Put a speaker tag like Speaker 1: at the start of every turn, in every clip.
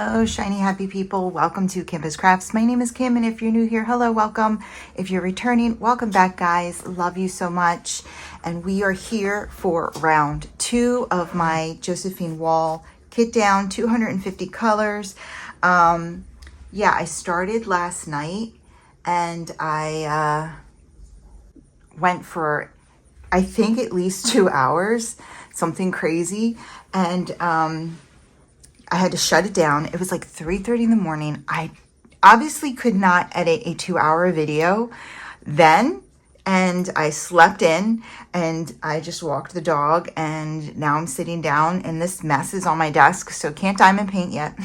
Speaker 1: Hello, shiny happy people. Welcome to Kimbaskrafts. My name is Kim, and if you're new here, hello, welcome. If you're returning, welcome back, guys. Love you so much. And we are here for round 2 of my Josephine Wall kit down, 250 colors. Yeah, I started last night, and I went for, I think, at least 2 hours, something crazy. And I had to shut it down. It was like 3:30 in the morning. I obviously could not edit a 2-hour video then, and I slept in, and I just walked the dog, and now I'm sitting down, and this mess is on my desk, so can't diamond paint yet.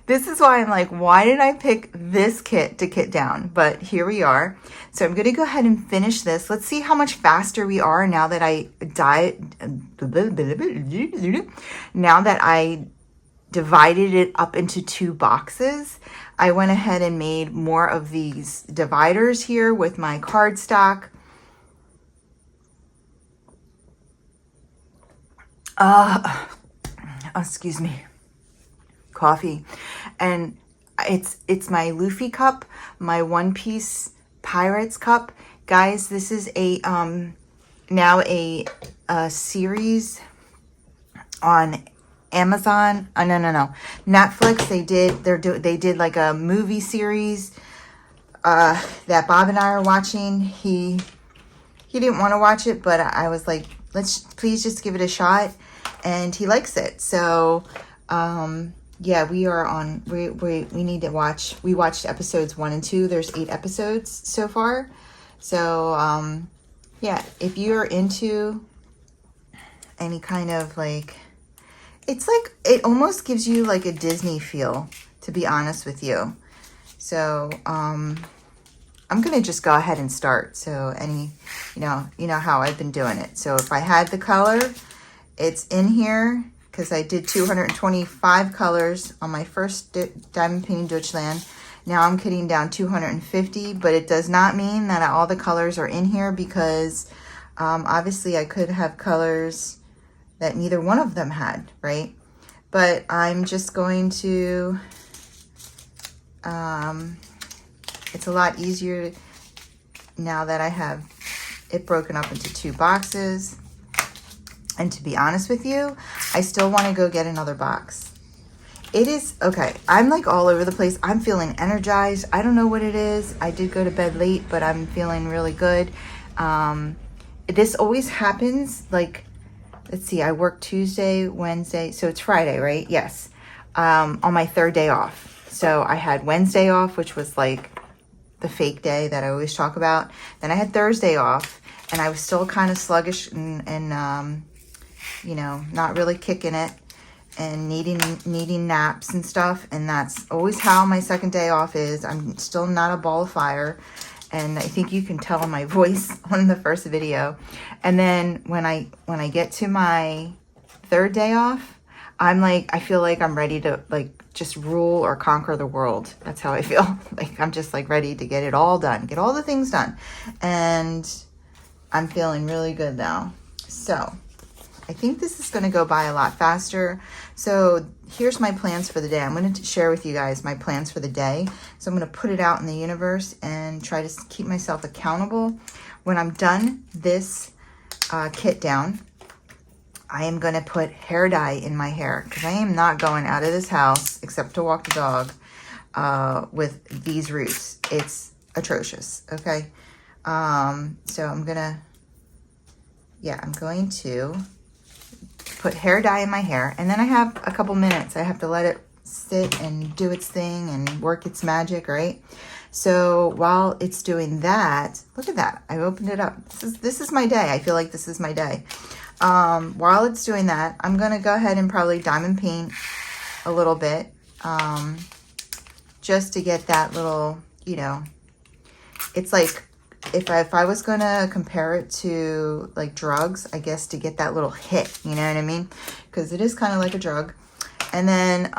Speaker 1: This is why I'm like, why did I pick this kit to kit down? But here we are. So I'm going to go ahead and finish this. Let's see how much faster we are now that I divided it up into 2 boxes. I went ahead and made more of these dividers here with my cardstock. Excuse me. Coffee. And it's my Luffy cup, my One Piece Pirates cup. Guys, this is a now a series on Amazon. No. Netflix. They did like a movie series that Bob and I are watching. He didn't want to watch it, but I was like, please just give it a shot, and he likes it. So yeah, we are on, we need to watch, we watched episodes 1 and 2. There's 8 episodes so far. So, yeah, if you're into any kind of like, it's like, it almost gives you like a Disney feel, to be honest with you. So, I'm going to just go ahead and start. So you know how I've been doing it. So if I had the color, it's in here, because I did 225 colors on my first diamond painting Deutschland. Now I'm kitting down 250, but it does not mean that all the colors are in here, because obviously I could have colors that neither one of them had, right? But I'm just going to, it's a lot easier now that I have it broken up into 2 boxes. And to be honest with you, I still want to go get another box. It is, okay, I'm like all over the place. I'm feeling energized. I don't know what it is. I did go to bed late, but I'm feeling really good. This always happens, like, let's see, I work Tuesday, Wednesday, so it's Friday, right? Yes, on my 3rd day off. So I had Wednesday off, which was like the fake day that I always talk about. Then I had Thursday off, and I was still kind of sluggish and you know, not really kicking it and needing naps and stuff. And that's always how my 2nd day off is. I'm still not a ball of fire. And I think you can tell in my voice on the first video. And then when I get to my 3rd day off, I'm like, I feel like I'm ready to like just rule or conquer the world. That's how I feel. Like I'm just like ready to get it all done, get all the things done. And I'm feeling really good now. So I think this is going to go by a lot faster. So here's my plans for the day. I'm going to share with you guys my plans for the day. So I'm going to put it out in the universe and try to keep myself accountable. When I'm done this kit down, I am going to put hair dye in my hair, because I am not going out of this house except to walk the dog with these roots. It's atrocious. Okay. So I'm going to put hair dye in my hair, and then I have a couple minutes. I have to let it sit and do its thing and work its magic, right? So while it's doing that, look at that. I opened it up. This is my day. I feel like this is my day. While it's doing that, I'm going to go ahead and probably diamond paint a little bit, just to get that little, you know, it's like, if I was going to compare it to like drugs, I guess, to get that little hit, you know what I mean? Because it is kind of like a drug. And then,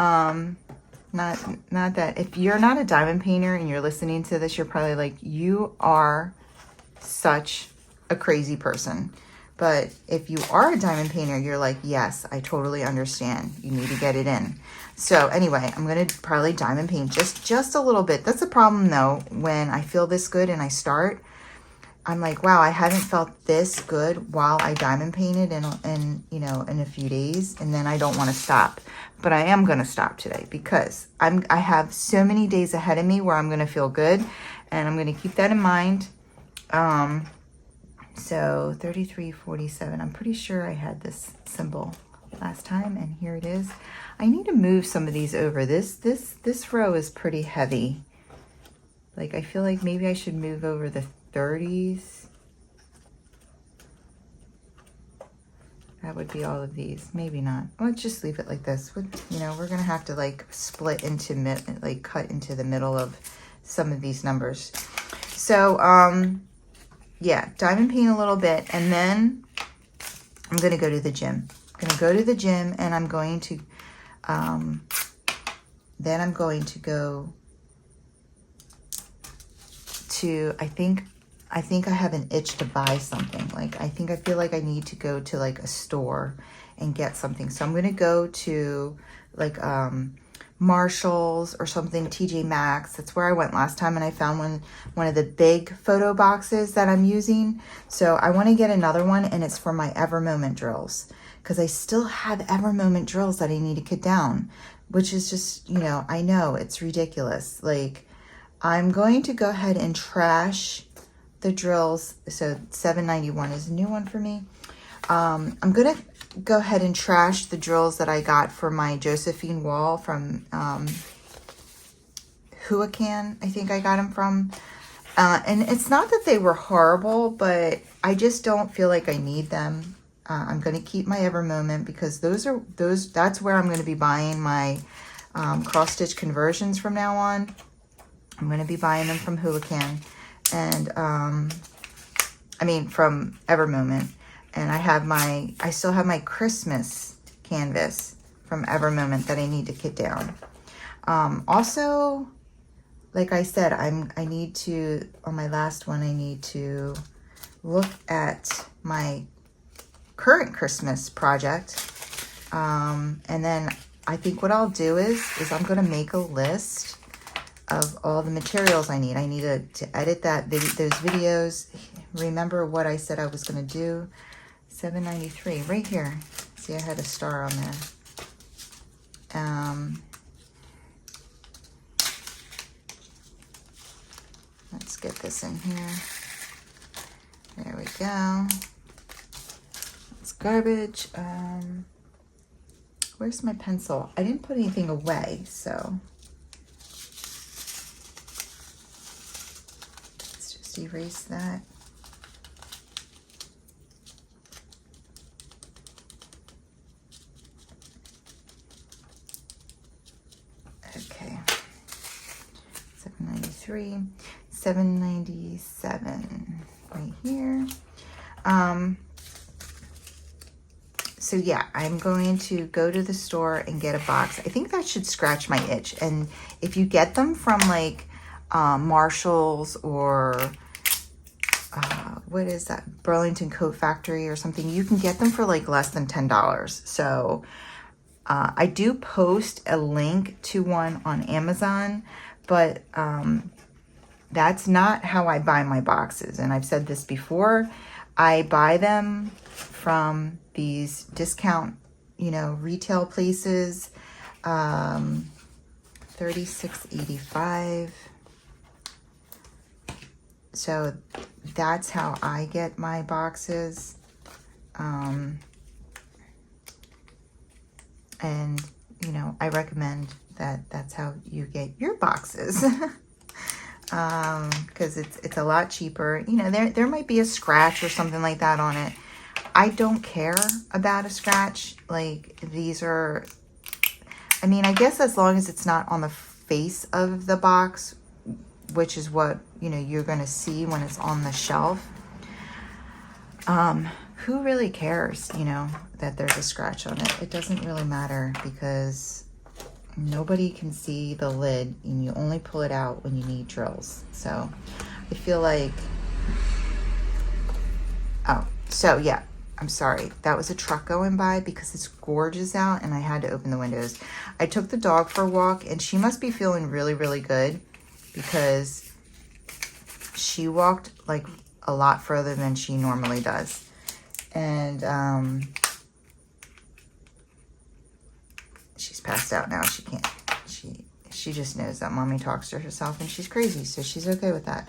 Speaker 1: not that, if you're not a diamond painter and you're listening to this, you're probably like, you are such a crazy person. But if you are a diamond painter, you're like, yes, I totally understand. You need to get it in. So anyway, I'm going to probably diamond paint just a little bit. That's a problem though. When I feel this good and I start, I'm like, wow, I haven't felt this good while I diamond painted in you know, in a few days, and then I don't want to stop. But I am going to stop today because I have so many days ahead of me where I'm going to feel good, and I'm going to keep that in mind. So 3347, I'm pretty sure I had this symbol last time, and here it is. I need to move some of these over. This row is pretty heavy. Like, I feel like maybe I should move over the 30s. That would be all of these. Maybe not. Let's just leave it like this. You know, we're gonna have to like split into like cut into the middle of some of these numbers. So yeah, diamond paint a little bit, and then I'm gonna go to the gym. I'm gonna go to the gym, and I'm going to then I'm going to go to, I think I have an itch to buy something. Like, I feel like I need to go to like a store and get something. So I'm going to go to like Marshall's or something, TJ Maxx. That's where I went last time, and I found one of the big photo boxes that I'm using. So I want to get another one, and it's for my Ever Moment drills, because I still have Ever Moment drills that I need to cut down, which is just, you know, I know it's ridiculous. Like, I'm going to go ahead and trash the drills. So $7.91 is a new one for me. I'm going to go ahead and trash the drills that I got for my Josephine wall from Huacan, I think I got them from. And it's not that they were horrible, but I just don't feel like I need them. I'm going to keep my Ever Moment, because that's where I'm going to be buying my cross stitch conversions from now on. I'm going to be buying them from Huacan, and I mean from Ever Moment. And I still have my Christmas canvas from Ever Moment that I need to cut down. Also, like I said, I need to, on my last one, I need to look at my current Christmas project. And then I think what I'll do is I'm going to make a list of all the materials I need. I need to edit those videos. Remember what I said I was going to do. $7.93 right here. See, I had a star on there. Let's get this in here. There we go. It's garbage. Where's my pencil? I didn't put anything away, so let's just erase that. Okay. $7.93, $7.97 right here. So yeah, I'm going to go to the store and get a box. I think that should scratch my itch. And if you get them from like Marshall's or what is that, Burlington Coat Factory or something, you can get them for like less than $10. So I do post a link to one on Amazon, but that's not how I buy my boxes. And I've said this before, I buy them from these discount, you know, retail places. $36.85. So that's how I get my boxes. And, you know, I recommend that that's how you get your boxes. Because it's a lot cheaper. You know, there might be a scratch or something like that on it. I don't care about a scratch. Like, these are, I mean, I guess as long as it's not on the face of the box, which is what, you know, you're going to see when it's on the shelf. Who really cares, you know, that there's a scratch on it? It doesn't really matter, because nobody can see the lid, and you only pull it out when you need drills. So I feel like, oh, so yeah, I'm sorry, that was a truck going by because it's gorgeous out and I had to open the windows. I took the dog for a walk and she must be feeling really, really good because she walked like a lot further than she normally does. And she's passed out now. She can't, she just knows that mommy talks to herself and she's crazy. So she's okay with that.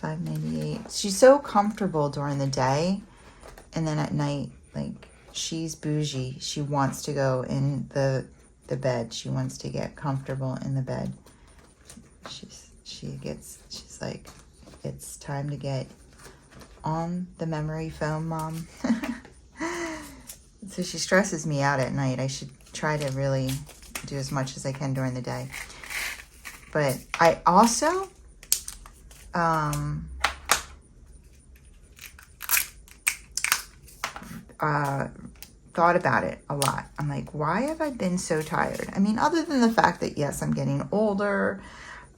Speaker 1: 598. She's so comfortable during the day. And then at night, like, she's bougie. She wants to go in the bed. She wants to get comfortable in the bed. She's like, it's time to get on the memory foam, Mom. So she stresses me out at night. I should try to really do as much as I can during the day. But I also, thought about it a lot. I'm like, why have I been so tired? I mean, other than the fact that, yes, I'm getting older,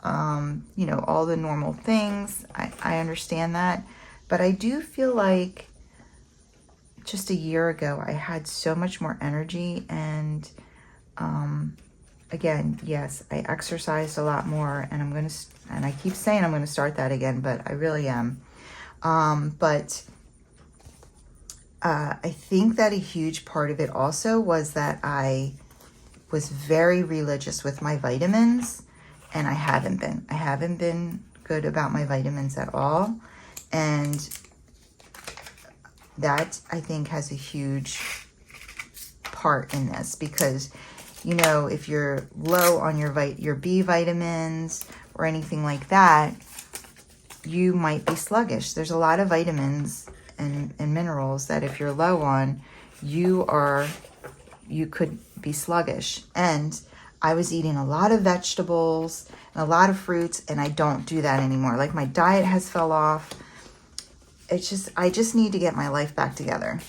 Speaker 1: you know, all the normal things. I understand that. But I do feel like just a year ago, I had so much more energy. And again, yes, I exercised a lot more. And and I keep saying I'm going to start that again, but I really am. But I think that a huge part of it also was that I was very religious with my vitamins, and I haven't been. I haven't been good about my vitamins at all. And that, I think, has a huge part in this because, you know, if you're low on your B vitamins or anything like that, you might be sluggish. There's a lot of vitamins and minerals that if you're low on, you could be sluggish. And I was eating a lot of vegetables and a lot of fruits, and I don't do that anymore. Like, my diet has fell off. I just need to get my life back together.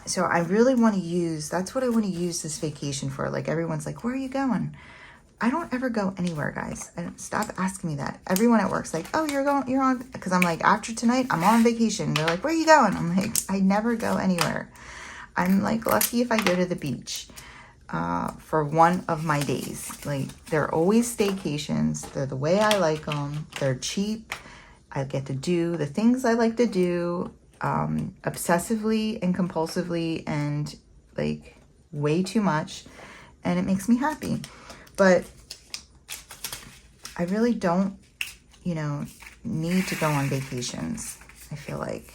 Speaker 1: So I really want to that's what I want to use this vacation for. Like, everyone's like, where are you going? I don't ever go anywhere, guys. Stop asking me that. Everyone at work's like, oh, you're on, because I'm like, after tonight, I'm on vacation. They're like, where are you going? I'm like, I never go anywhere. I'm like lucky if I go to the beach for one of my days. Like, they're always staycations. They're the way I like them. They're cheap. I get to do the things I like to do obsessively and compulsively and like way too much. And it makes me happy. But I really don't, you know, need to go on vacations, I feel like.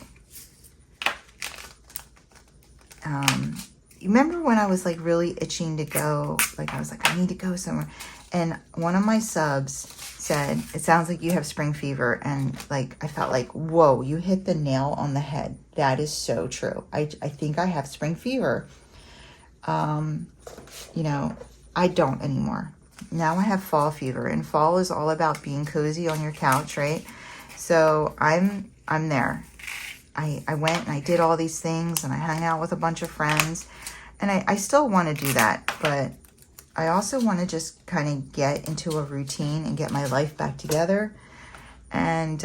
Speaker 1: You remember when I was like really itching to go, like I was like, I need to go somewhere. And one of my subs said, it sounds like you have spring fever. And like, I felt like, whoa, you hit the nail on the head. That is so true. I think I have spring fever. You know, I don't anymore. Now I have fall fever, and fall is all about being cozy on your couch, right? So I'm there. I went and I did all these things, and I hung out with a bunch of friends, and I still want to do that, but I also want to just kind of get into a routine and get my life back together. And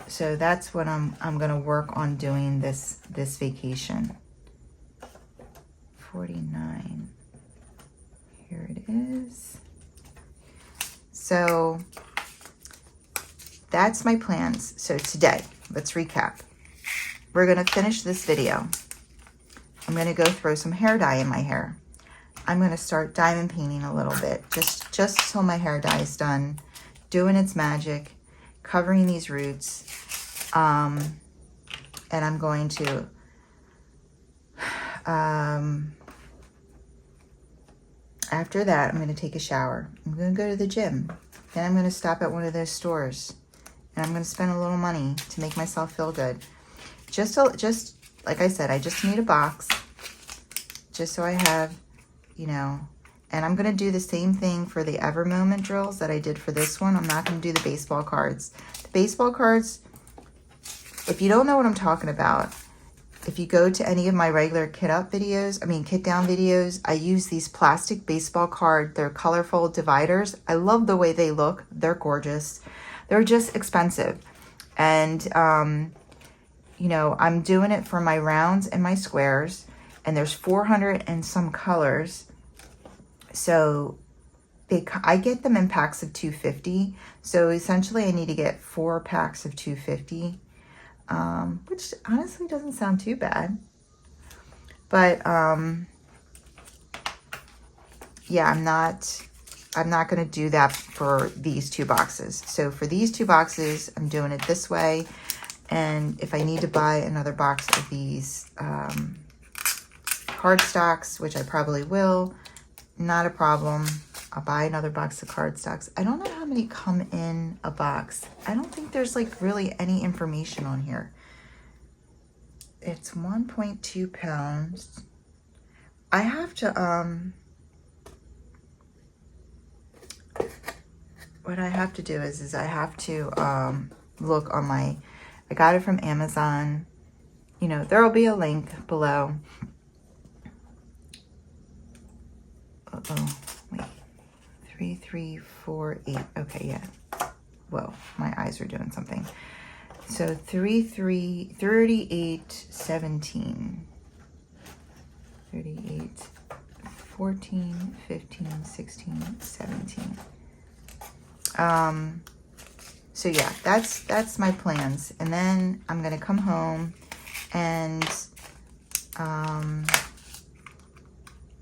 Speaker 1: so that's what I'm going to work on doing this vacation. 49. Here it is. So that's my plans. So today, let's recap. We're going to finish this video. I'm going to go throw some hair dye in my hair. I'm going to start diamond painting a little bit, just so my hair dye is done, doing its magic, covering these roots. And I'm going to after that, I'm going to take a shower. I'm going to go to the gym. Then I'm going to stop at one of those stores. And I'm going to spend a little money to make myself feel good. Just like I said, I just need a box. Just so I have, you know. And I'm going to do the same thing for the Ever Moment drills that I did for this one. I'm not going to do the baseball cards. The baseball cards, if you don't know what I'm talking about, if you go to any of my regular kit down videos, I use these plastic baseball card. They're colorful dividers. I love the way they look. They're gorgeous. They're just expensive. And, you know, I'm doing it for my rounds and my squares. And there's 400 and some colors. So I get them in packs of 250. So essentially I need to get 4 packs of 250, which honestly doesn't sound too bad. But yeah, I'm not going to do that for these 2 boxes. So for these 2 boxes, I'm doing it this way. And if I need to buy another box of these cardstocks, which I probably will, not a problem. I'll buy another box of cardstocks. I don't know how many come in a box. I don't think there's like really any information on here. It's 1.2 pounds. I have to, what I have to do is I have to look on I got it from Amazon. You know, there will be a link below. Uh-oh, wait. 3348. Okay, yeah. Whoa, my eyes are doing something. So 3817. 38, 14, 15, 16, 17. So yeah, that's my plans. And then I'm gonna come home and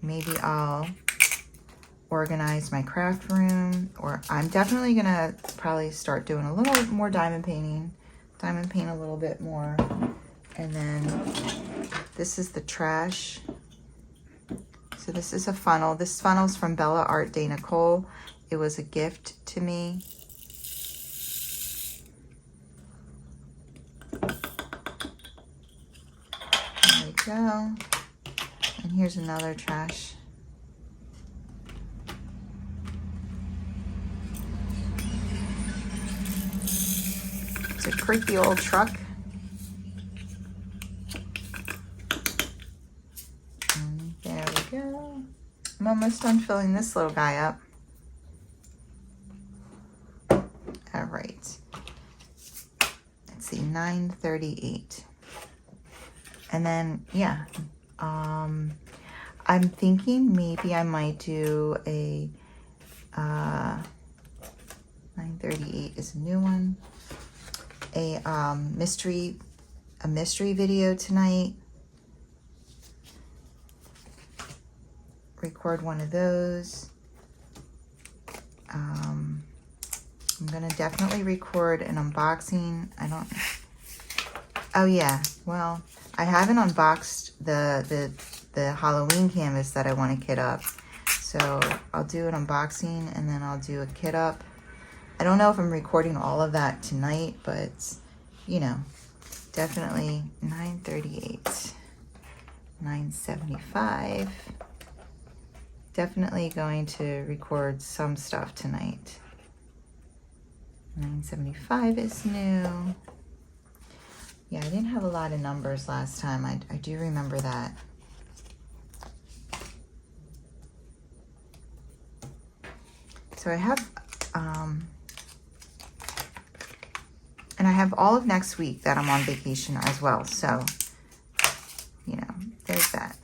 Speaker 1: maybe I'll organize my craft room, or I'm definitely gonna probably start doing a little more diamond paint a little bit more. And then this is the trash. So this is a funnel. This funnel's from Bella Art Day Nicole. It was a gift to me. There we go. And here's another trash. It's a creaky old truck. And there we go. I'm almost done filling this little guy up. All right. Let's see, 938. And then, yeah, I'm thinking maybe I might do a 938 is a new one. A mystery video tonight. Record one of those. I'm gonna definitely record an unboxing. Oh yeah, well, I haven't unboxed the Halloween canvas that I want to kit up. So I'll do an unboxing and then I'll do a kit up. I don't know if I'm recording all of that tonight, but you know, definitely 938, 975. Definitely going to record some stuff tonight. 975 is new. Yeah, I didn't have a lot of numbers last time. I do remember that. So I have, and I have all of next week that I'm on vacation as well. So, you know, there's that.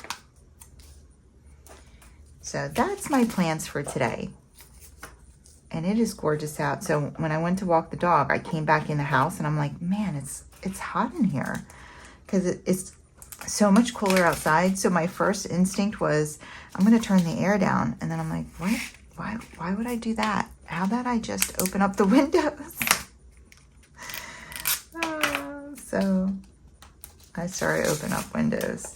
Speaker 1: So that's my plans for today. And it is gorgeous out. So when I went to walk the dog, I came back in the house and I'm like, man, it's hot in here. Because it's so much cooler outside. So my first instinct was, I'm going to turn the air down. And then I'm like, what? Why would I do that? How about I just open up the windows? So I started opening up windows.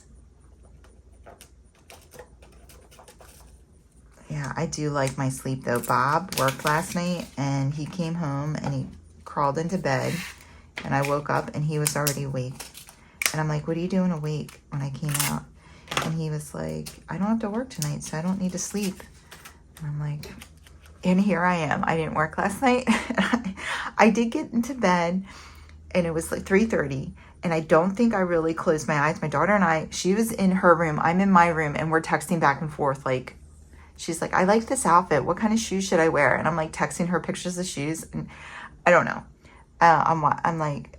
Speaker 1: Yeah, I do like my sleep though. Bob worked last night and he came home and he crawled into bed and I woke up and he was already awake. And I'm like, what are you doing awake when I came out? And he was like, I don't have to work tonight, so I don't need to sleep. And I'm like, and here I am. I didn't work last night. I did get into bed and it was like 3:30 and I don't think I really closed my eyes. My daughter and I, she was in her room, I'm in my room, and we're texting back and forth. Like, she's like, I like this outfit. What kind of shoes should I wear? And I'm like texting her pictures of shoes. And I don't know. I'm like,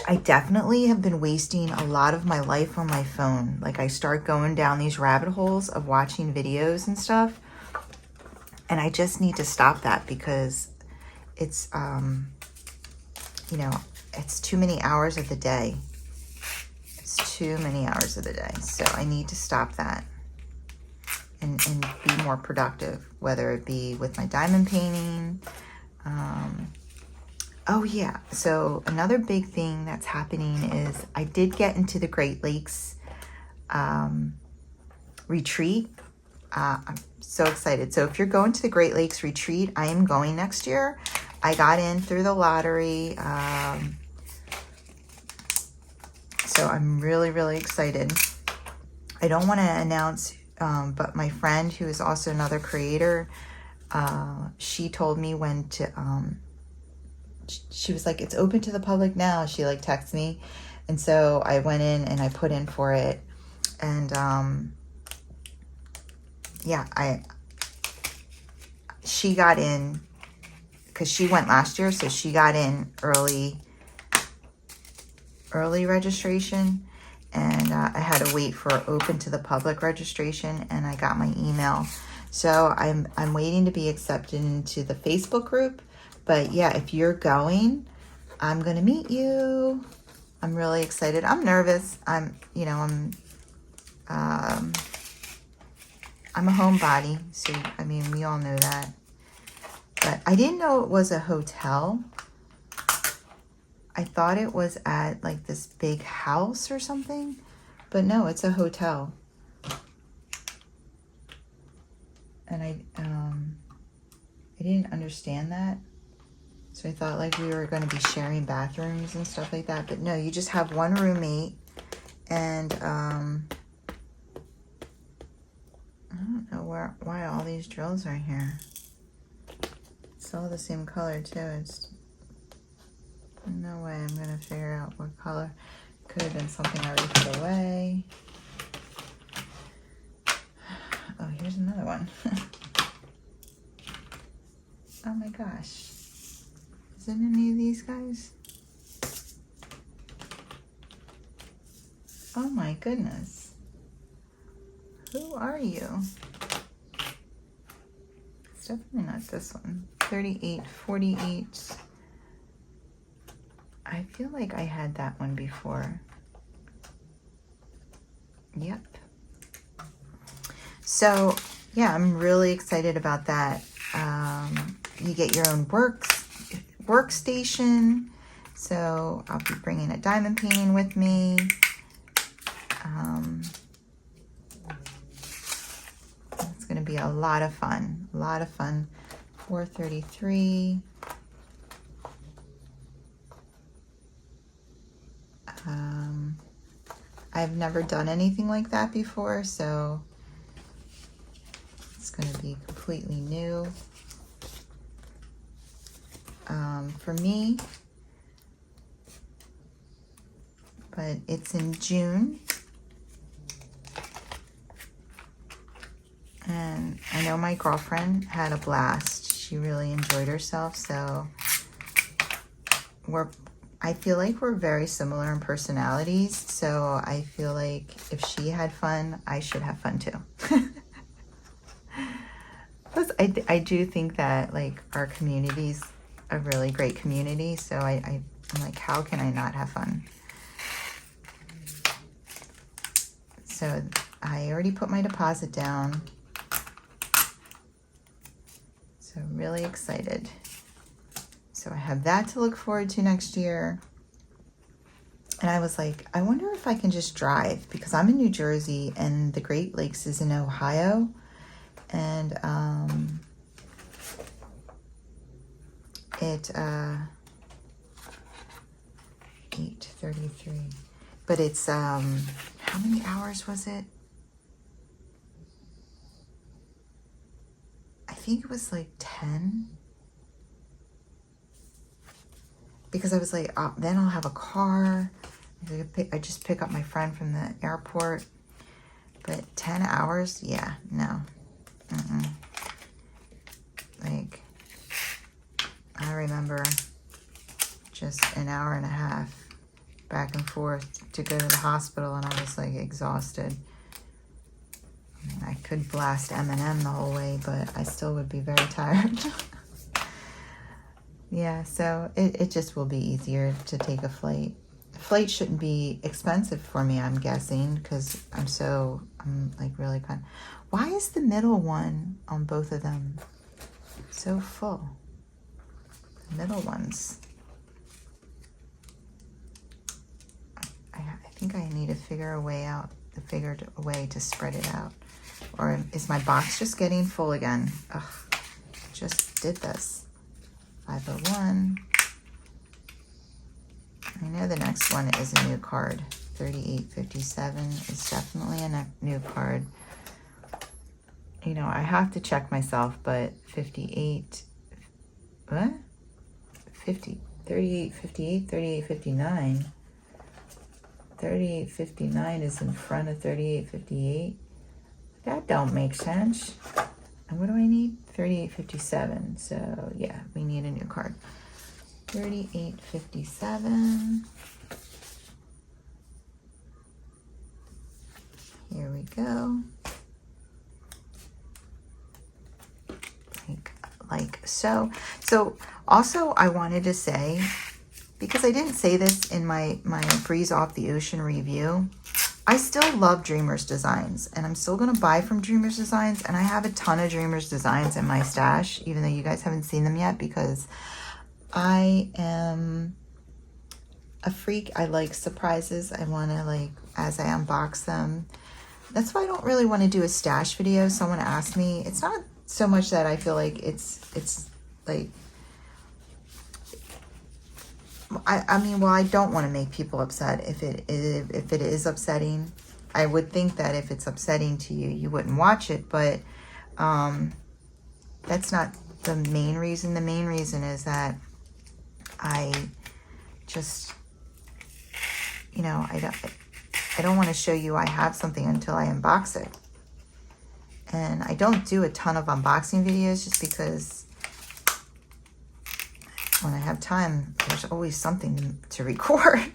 Speaker 1: I definitely have been wasting a lot of my life on my phone. Like, I start going down these rabbit holes of watching videos and stuff. And I just need to stop that because it's, you know, it's too many hours of the day. It's too many hours of the day. So I need to stop that and be more productive, whether it be with my diamond painting. Oh yeah, so another big thing that's happening is I did get into the Great Lakes retreat. I'm so excited. So if you're going to the Great Lakes retreat, I am going next year. I got in through the lottery. So I'm really, really excited. I don't want to announce, but my friend, who is also another creator, she told me when to, she was like, it's open to the public now. She like texted me. And so I went in and I put in for it. And, yeah, she got in because she went last year. So she got in early registration, and I had to wait for open to the public registration, and I got my email. So I'm waiting to be accepted into the Facebook group. But yeah, if you're going, I'm gonna meet you. I'm really excited. I'm nervous. I'm a homebody, so I mean, we all know that. But I didn't know it was a hotel. I thought it was at like this big house or something, but no, it's a hotel. And I didn't understand that. So I thought like we were going to be sharing bathrooms and stuff like that, but no, you just have one roommate. And I don't know why all these drills are here. It's all the same color too. It's no way I'm gonna figure out what color. Could have been something I already put away. Oh, here's another one. Oh my gosh. Is it any of these guys? Oh my goodness. Who are you? It's definitely not this one. 38, 48. I feel like I had that one before. Yep. So yeah, I'm really excited about that. You get your own workstation. So I'll be bringing a diamond painting with me. It's going to be a lot of fun. A lot of fun. 433. I've never done anything like that before, so it's going to be completely new for me. But it's in June. And I know my girlfriend had a blast. She really enjoyed herself, so I feel like we're very similar in personalities, so I feel like if she had fun, I should have fun too. Plus, I do think that like our community's a really great community, so I'm like, how can I not have fun? So I already put my deposit down. So really excited. So I have that to look forward to next year. And I was like, I wonder if I can just drive, because I'm in New Jersey and the Great Lakes is in Ohio. And it 8:33. But it's how many hours was it? I think it was like 10. Because I was like, oh, then I'll have a car. I just pick up my friend from the airport. But 10 hours? Yeah, no. Like, remember just an hour and a half back and forth to go to the hospital, and I was like exhausted. I mean, I could blast Eminem the whole way, but I still would be very tired. Yeah, so it just will be easier to take a flight. The flight shouldn't be expensive for me, I'm guessing, because I'm like really kind. Why is the middle one on both of them so full? The middle ones. I think I need to figure a way to spread it out. Or is my box just getting full again? Ugh, just did this. 501. I know the next one is a new card. 3857 is definitely a new card. You know, I have to check myself, but 58, what? 3858, 3859. 3859 is in front of 3858. That don't make sense. And what do I need? 3857. So yeah, we need a new card. 3857. Here we go. Like so. So also I wanted to say, because I didn't say this in my Breeze Off the Ocean review, I still love Dreamers Designs, and I'm still going to buy from Dreamers Designs, and I have a ton of Dreamers Designs in my stash, even though you guys haven't seen them yet, because I am a freak. I like surprises. I want to, like, as I unbox them. That's why I don't really want to do a stash video. Someone asked me. It's not so much that I feel like it's like, I mean, well, I don't want to make people upset. If it is upsetting, I would think that if it's upsetting to you, you wouldn't watch it. But that's not the main reason. The main reason is that I just, you know, I don't want to show you I have something until I unbox it. And I don't do a ton of unboxing videos just because when I have time, there's always something to record.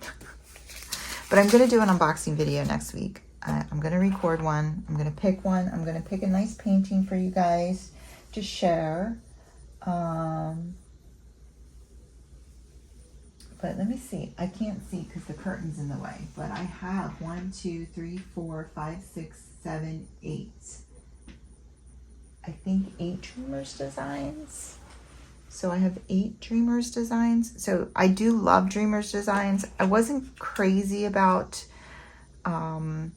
Speaker 1: But I'm going to do an unboxing video next week. I'm going to record one. I'm going to pick one. I'm going to pick a nice painting for you guys to share. But let me see. I can't see because the curtain's in the way. But I have 1, 2, 3, 4, 5, 6, 7, 8. I think 8 Dreamers Designs. So I have 8 Dreamers Designs. So I do love Dreamers Designs. I wasn't crazy about the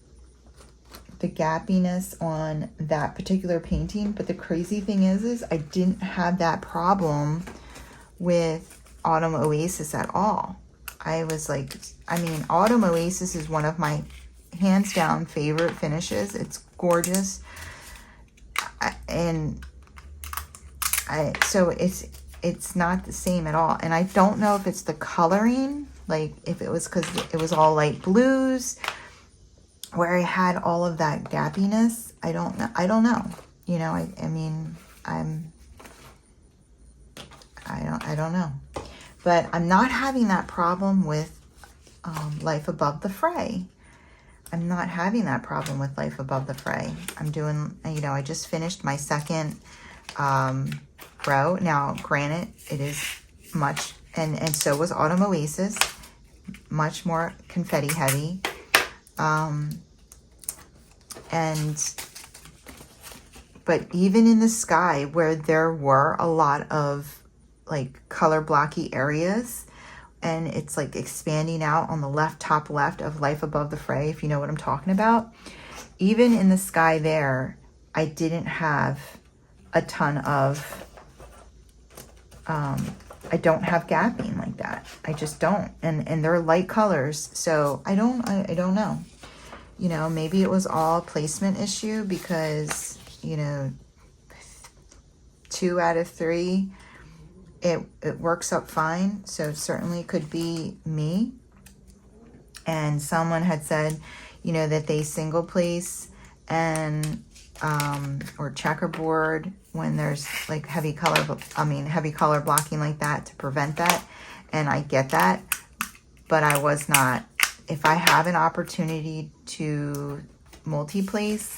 Speaker 1: gappiness on that particular painting. But the crazy thing is I didn't have that problem with Autumn Oasis at all. I was like, I mean, Autumn Oasis is one of my hands down favorite finishes. It's gorgeous. So it's not the same at all. And I don't know if it's the coloring, like if it was because it was all light blues where I had all of that gappiness. I don't know. You know, I mean, I don't know. But I'm not having that problem with Life Above the Fray. I'm not having that problem with Life Above the Fray. I'm doing, you know, I just finished my second row. Now, granted, it is much, and so was Autumn Oasis, much more confetti heavy. But even in the sky where there were a lot of like color blocky areas, and it's like expanding out on the left, top left of Life Above the Fray, if you know what I'm talking about. Even in the sky there, I didn't have a ton of, I don't have gapping like that. I just don't. And they're light colors. So I don't know. You know, maybe it was all placement issue because, you know, 2 out of 3, it works up fine. So it certainly could be me. And someone had said, you know, that they single place and or checkerboard when there's like heavy color blocking like that to prevent that. And I get that, but I was not. If I have an opportunity to multi-place,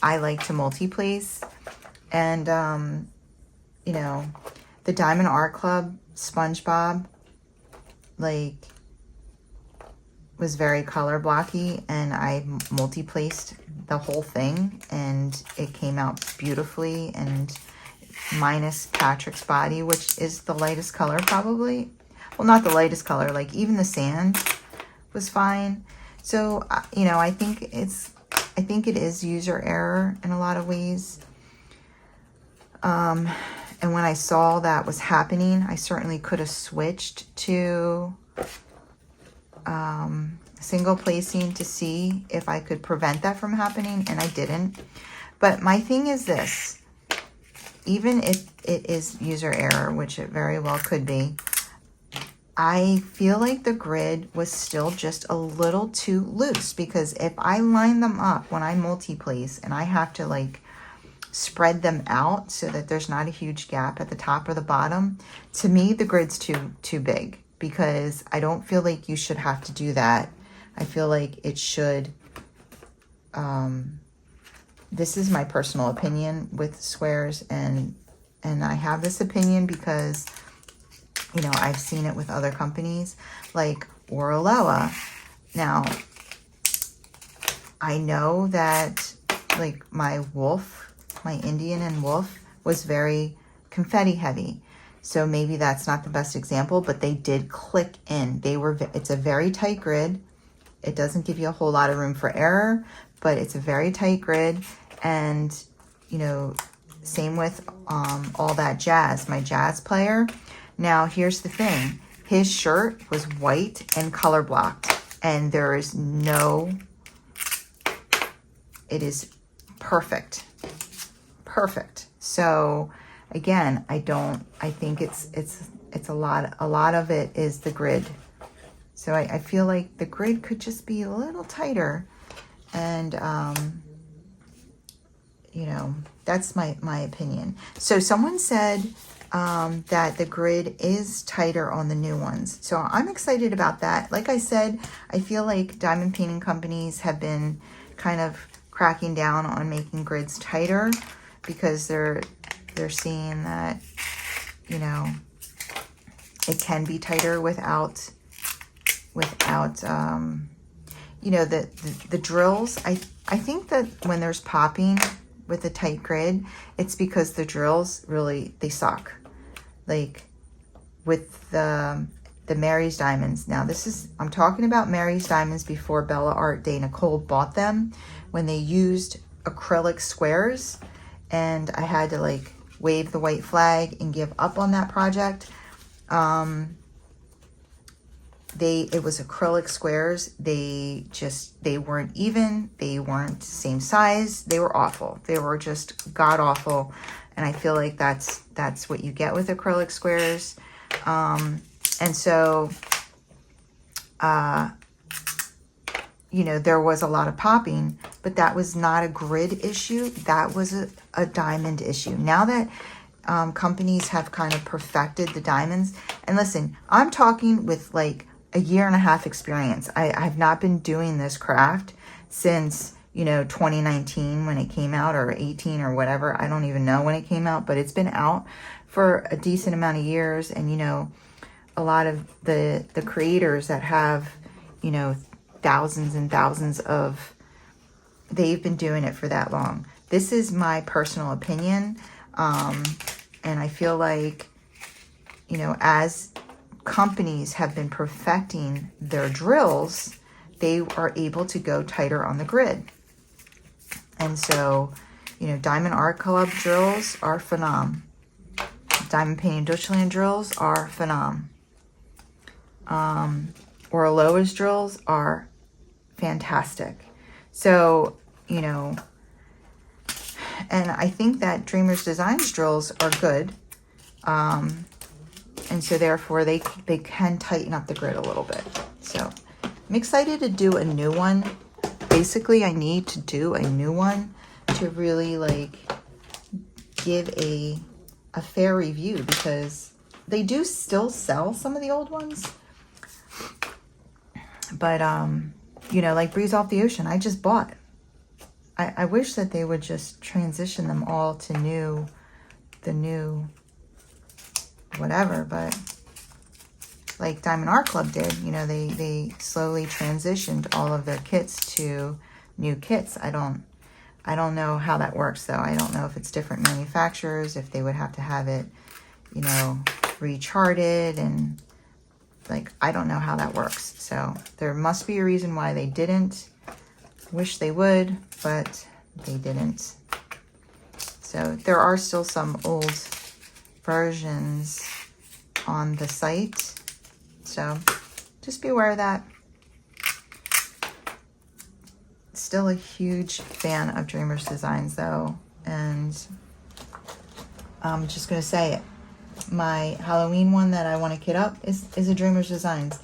Speaker 1: I like to multi-place. And, you know, the Diamond Art Club SpongeBob, like, was very color blocky, and I multi-placed the whole thing, and it came out beautifully, and minus Patrick's body, which is the lightest color probably. Well, not the lightest color, like even the sand was fine. So, you know, I think it is user error in a lot of ways. And when I saw that was happening, I certainly could have switched to single placing to see if I could prevent that from happening, and I didn't. But my thing is this, even if it is user error, which it very well could be, I feel like the grid was still just a little too loose, because if I line them up when I multi-place and I have to like spread them out so that there's not a huge gap at the top or the bottom, to me the grid's too big, because I don't feel like you should have to do that. I feel like it should, this is my personal opinion with squares, and I have this opinion because, you know, I've seen it with other companies like Oraloa. Now, I know that like my Indian and wolf was very confetti heavy. So maybe that's not the best example, but they did click in. It's a very tight grid. It doesn't give you a whole lot of room for error, but it's a very tight grid. And, you know, same with All That Jazz, my jazz player. Now, here's the thing. His shirt was white and color blocked, and there is no, it is perfect. Perfect. So again, I think it's a lot of it is the grid. So I feel like the grid could just be a little tighter, and you know, that's my opinion. So someone said that the grid is tighter on the new ones. So I'm excited about that. Like I said, I feel like diamond painting companies have been kind of cracking down on making grids tighter, because they're seeing that, you know, it can be tighter without you know, the drills. I think that when there's popping with a tight grid, it's because the drills really, they suck. Like with the Mary's diamonds. Now I'm talking about Mary's diamonds before Bella Art Day Nicole bought them, when they used acrylic squares, and I had to like wave the white flag and give up on that project. It was acrylic squares. They weren't even, they weren't the same size. They were awful. They were just god awful. And I feel like that's what you get with acrylic squares. And so, you know, there was a lot of popping, but that was not a grid issue. That was a diamond issue. Now that companies have kind of perfected the diamonds, and listen, I'm talking with like a 1.5 years experience. I've not been doing this craft since, you know, 2019 when it came out, or 18 or whatever. I don't even know when it came out, but it's been out for a decent amount of years. And, you know, a lot of the creators that have, you know, thousands and thousands of, they've been doing it for that long. This is my personal opinion. And I feel like, you know, as companies have been perfecting their drills, they are able to go tighter on the grid. And so, you know, Diamond Art Club drills are phenom. Diamond Painting Dutchland drills are phenom. Oraloa's drills are fantastic. So, you know, and I think that Dreamers Designs drills are good. And so therefore they can tighten up the grid a little bit. So I'm excited to do a new one. Basically, I need to do a new one to really like give a fair review, because they do still sell some of the old ones. But, you know, like Breeze Off the Ocean, I just bought. I wish that they would just transition them all to the new whatever, but like Diamond Art Club did, you know, they slowly transitioned all of their kits to new kits. I don't know how that works though. I don't know if it's different manufacturers, if they would have to have it, you know, recharted, and like, I don't know how that works. So there must be a reason why they didn't. Wish they would, but they didn't. So there are still some old versions on the site. So just be aware of that. Still a huge fan of Dreamers Designs though. And I'm just going to say it. My Halloween one that I want to kit up is a Dreamers Designs.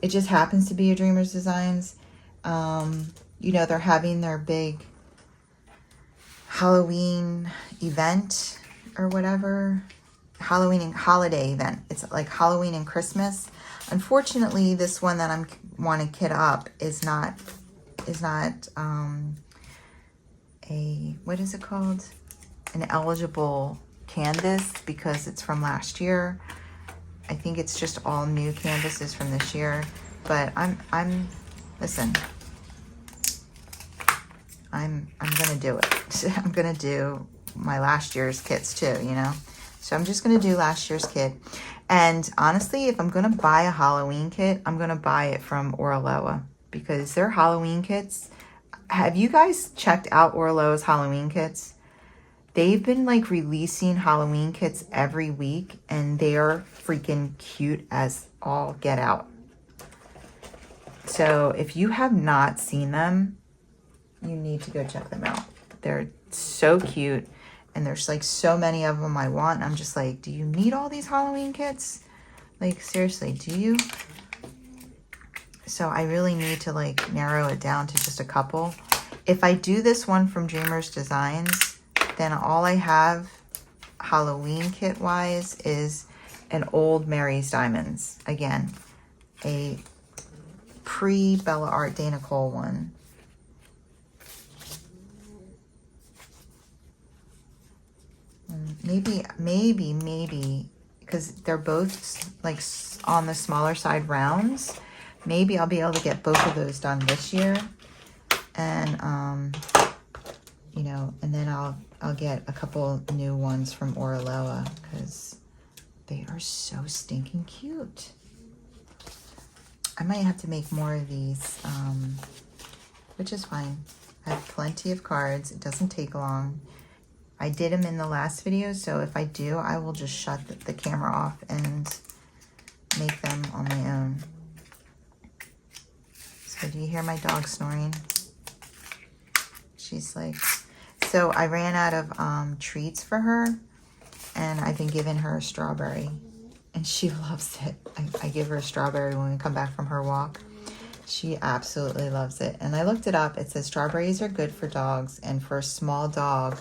Speaker 1: It just happens to be a Dreamers Designs. You know, they're having their big Halloween event or whatever. Halloween and holiday event. It's like Halloween and Christmas. Unfortunately, this one that I'm want to kit up is not a, what is it called? An eligible canvas, because it's from last year. I think it's just all new canvases from this year. But listen, I'm gonna do it. I'm gonna do my last year's kits too, you know? So I'm just gonna do last year's kit. And honestly, if I'm gonna buy a Halloween kit, I'm gonna buy it from Orloa, because their Halloween kits, have you guys checked out Orloa's Halloween kits? They've been like releasing Halloween kits every week, and they are freaking cute as all get out. So if you have not seen them, you need to go check them out. They're so cute, and there's like so many of them I want. And I'm just like, do you need all these Halloween kits? Like, seriously, do you? So I really need to like narrow it down to just a couple. If I do this one from Dreamers Designs, then all I have Halloween kit wise is an old Mary's Diamonds. Again, a pre-Bella Art Dana Cole one. Maybe, because they're both like on the smaller side rounds. Maybe I'll be able to get both of those done this year. And, you know, and then I'll get a couple new ones from Orloa, because they are so stinking cute. I might have to make more of these, which is fine. I have plenty of cards. It doesn't take long. I did them in the last video, so if I do, I will just shut the camera off and make them on my own. So do you hear my dog snoring? She's like, so I ran out of treats for her, and I've been giving her a strawberry, and she loves it. I give her a strawberry when we come back from her walk. She absolutely loves it. And I looked it up. It says strawberries are good for dogs, and for a small dog,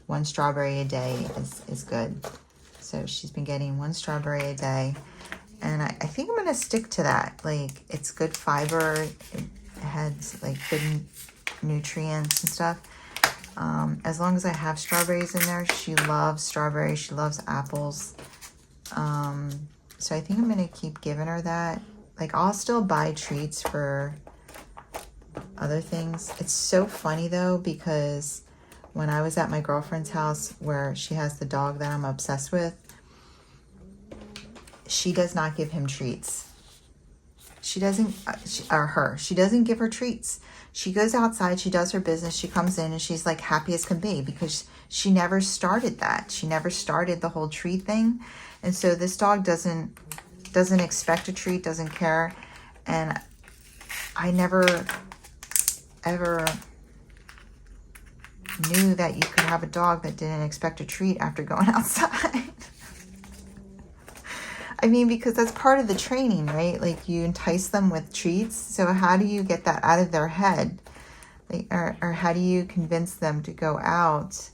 Speaker 1: 1 strawberry a day is good. So she's been getting 1 strawberry a day. And I think I'm going to stick to that. Like, it's good fiber. It has, like, good nutrients and stuff. As long as I have strawberries in there. She loves strawberries. She loves apples. So I think I'm going to keep giving her that. Like, I'll still buy treats for other things. It's so funny, though, because when I was at my girlfriend's house where she has the dog that I'm obsessed with, she does not give him treats. She doesn't, she doesn't give her treats. She goes outside, she does her business, she comes in, and she's like happy as can be, because she never started that. She never started the whole treat thing. And so this dog doesn't expect a treat, doesn't care. And I never, ever knew that you could have a dog that didn't expect a treat after going outside. I mean, because that's part of the training, right? Like, you entice them with treats. So how do you get that out of their head Or how do you convince them to go out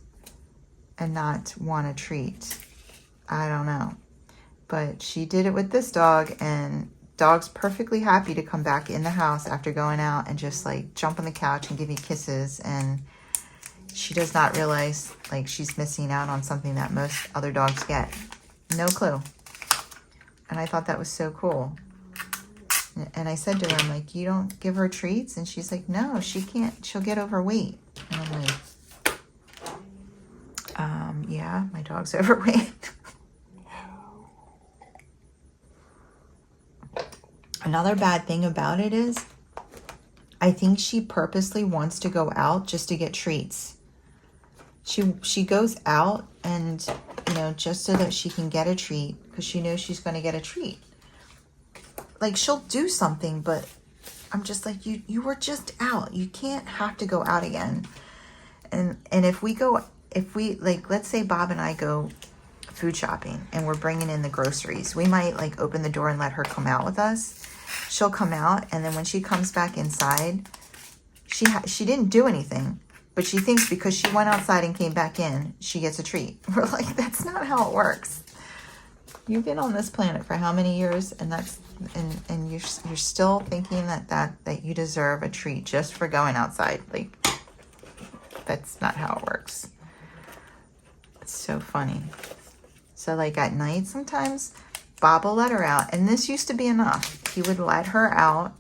Speaker 1: and not want a treat? I don't know. But she did it with this dog, and dog's perfectly happy to come back in the house after going out and just like jump on the couch and give you kisses. And she does not realize like she's missing out on something that most other dogs get. No clue. And I thought that was so cool. And I said to her, I'm like, you don't give her treats? And she's like, no, she can't. She'll get overweight. And I'm like, yeah, my dog's overweight. Another bad thing about it is I think she purposely wants to go out just to get treats. She goes out and, you know, just so that she can get a treat because she knows she's going to get a treat. Like, she'll do something, but I'm just like, you were just out. You can't have to go out again. And if we like, let's say Bob and I go food shopping and we're bringing in the groceries, we might like open the door and let her come out with us. She'll come out, and then when she comes back inside, she didn't do anything, but she thinks because she went outside and came back in, she gets a treat. We're like, that's not how it works. You've been on this planet for how many years, and you're still thinking that you deserve a treat just for going outside. Like, that's not how it works. It's so funny. So like at night sometimes Bob will let her out, and this used to be enough. He would let her out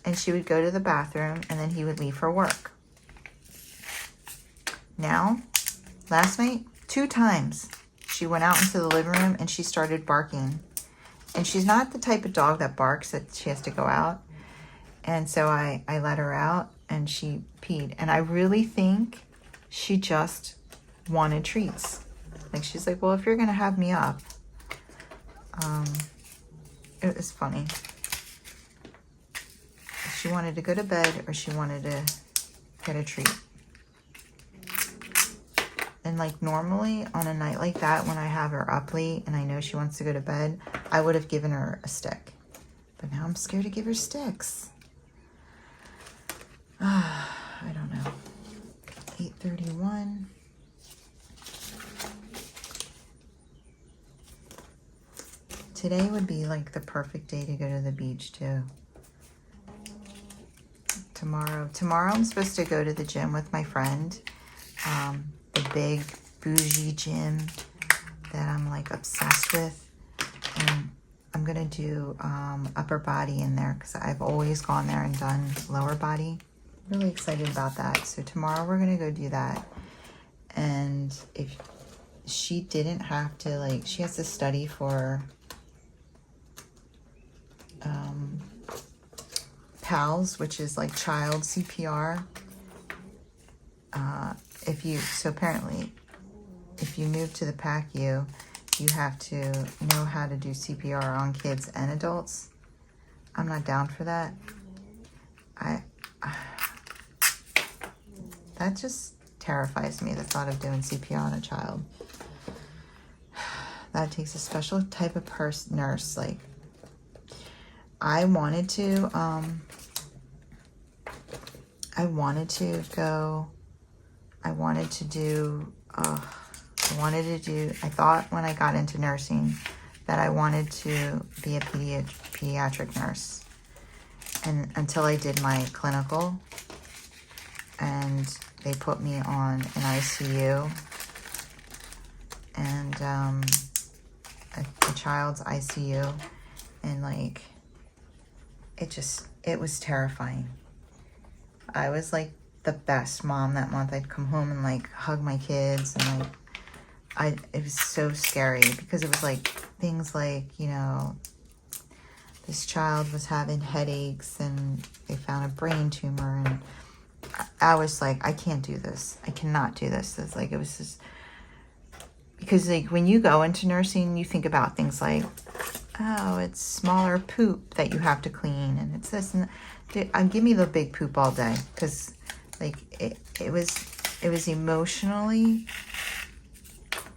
Speaker 1: and she would go to the bathroom, and then he would leave for work. Now, last night, 2 times she went out into the living room and she started barking. And she's not the type of dog that barks that she has to go out. And so I let her out and she peed. And I really think she just wanted treats. Like, she's like, well, if you're going to have me up. It was funny. She wanted to go to bed or she wanted to get a treat. And like normally on a night like that, when I have her up late and I know she wants to go to bed, I would have given her a stick. But now I'm scared to give her sticks. I don't know. 8:31. Today would be like the perfect day to go to the beach too. Tomorrow I'm supposed to go to the gym with my friend. The big bougie gym that I'm like obsessed with. And I'm gonna do upper body in there because I've always gone there and done lower body. Really excited about that. So tomorrow we're gonna go do that. And if she didn't have to, like, she has to study for PALS, which is like child CPR. So apparently, if you move to the PACU, you have to know how to do CPR on kids and adults. I'm not down for that. That just terrifies me, the thought of doing CPR on a child. That takes a special type of nurse. Like, I wanted to I thought when I got into nursing that I wanted to be a pediatric nurse. And until I did my clinical and they put me on an ICU and a child's ICU, and like it was terrifying. I was like the best mom that month. I'd come home and like hug my kids, and like it was so scary because it was like things like, you know, this child was having headaches and they found a brain tumor, and I was like, I can't do this. I cannot do this. It's like, it was just, because like when you go into nursing, you think about things like, oh, it's smaller poop that you have to clean, and it's this and that. Give me the big poop all day, because like it was emotionally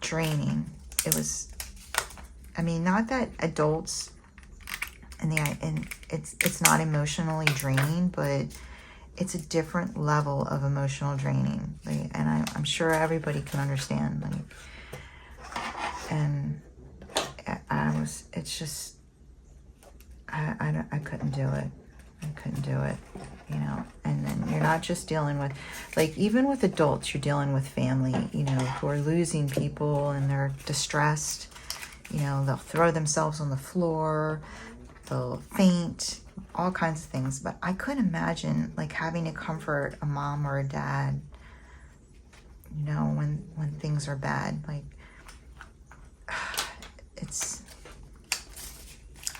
Speaker 1: draining. It was, I mean, not that adults and it's not emotionally draining, but it's a different level of emotional draining. Like, and I'm sure everybody can understand. Like, and it's just, I couldn't do it. I couldn't do it, you know. And then you're not just dealing with, like, even with adults, you're dealing with family, you know, who are losing people and they're distressed. You know, they'll throw themselves on the floor, they'll faint, all kinds of things. But I couldn't imagine, like, having to comfort a mom or a dad, you know, when things are bad. Like,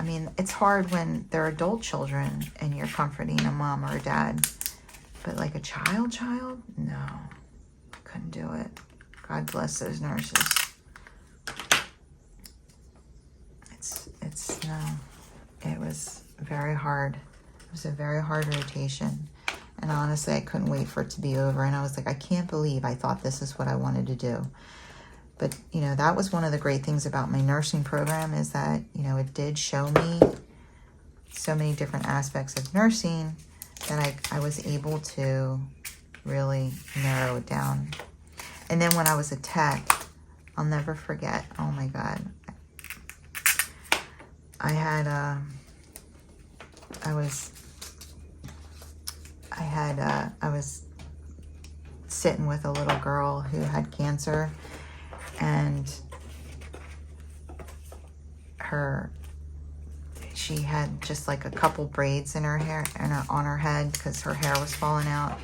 Speaker 1: I mean, it's hard when they're adult children and you're comforting a mom or a dad. But like a child, no, I couldn't do it. God bless those nurses. No, it was very hard. It was a very hard rotation. And honestly, I couldn't wait for it to be over. And I was like, I can't believe I thought this is what I wanted to do. But, you know, that was one of the great things about my nursing program, is that, you know, it did show me so many different aspects of nursing that I was able to really narrow it down. And then when I was a tech, I'll never forget, oh my God, I was sitting with a little girl who had cancer, and she had just like a couple braids in her hair and on her head because her hair was falling out.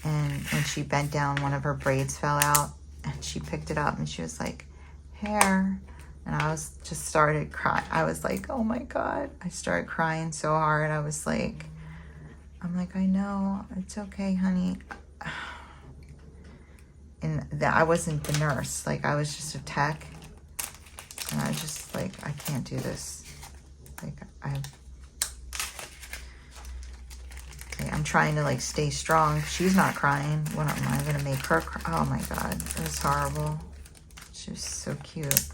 Speaker 1: And when she bent down, one of her braids fell out, and she picked it up and she was like, hair. And I was just started crying. I was like, oh my God. I started crying so hard. I'm like, I know, it's okay, honey. And I wasn't the nurse. Like, I was just a tech. And I was just like, I can't do this. Like, I'm trying to like stay strong. She's not crying. What am I gonna make her cry? Oh my God, it was horrible. She was so cute.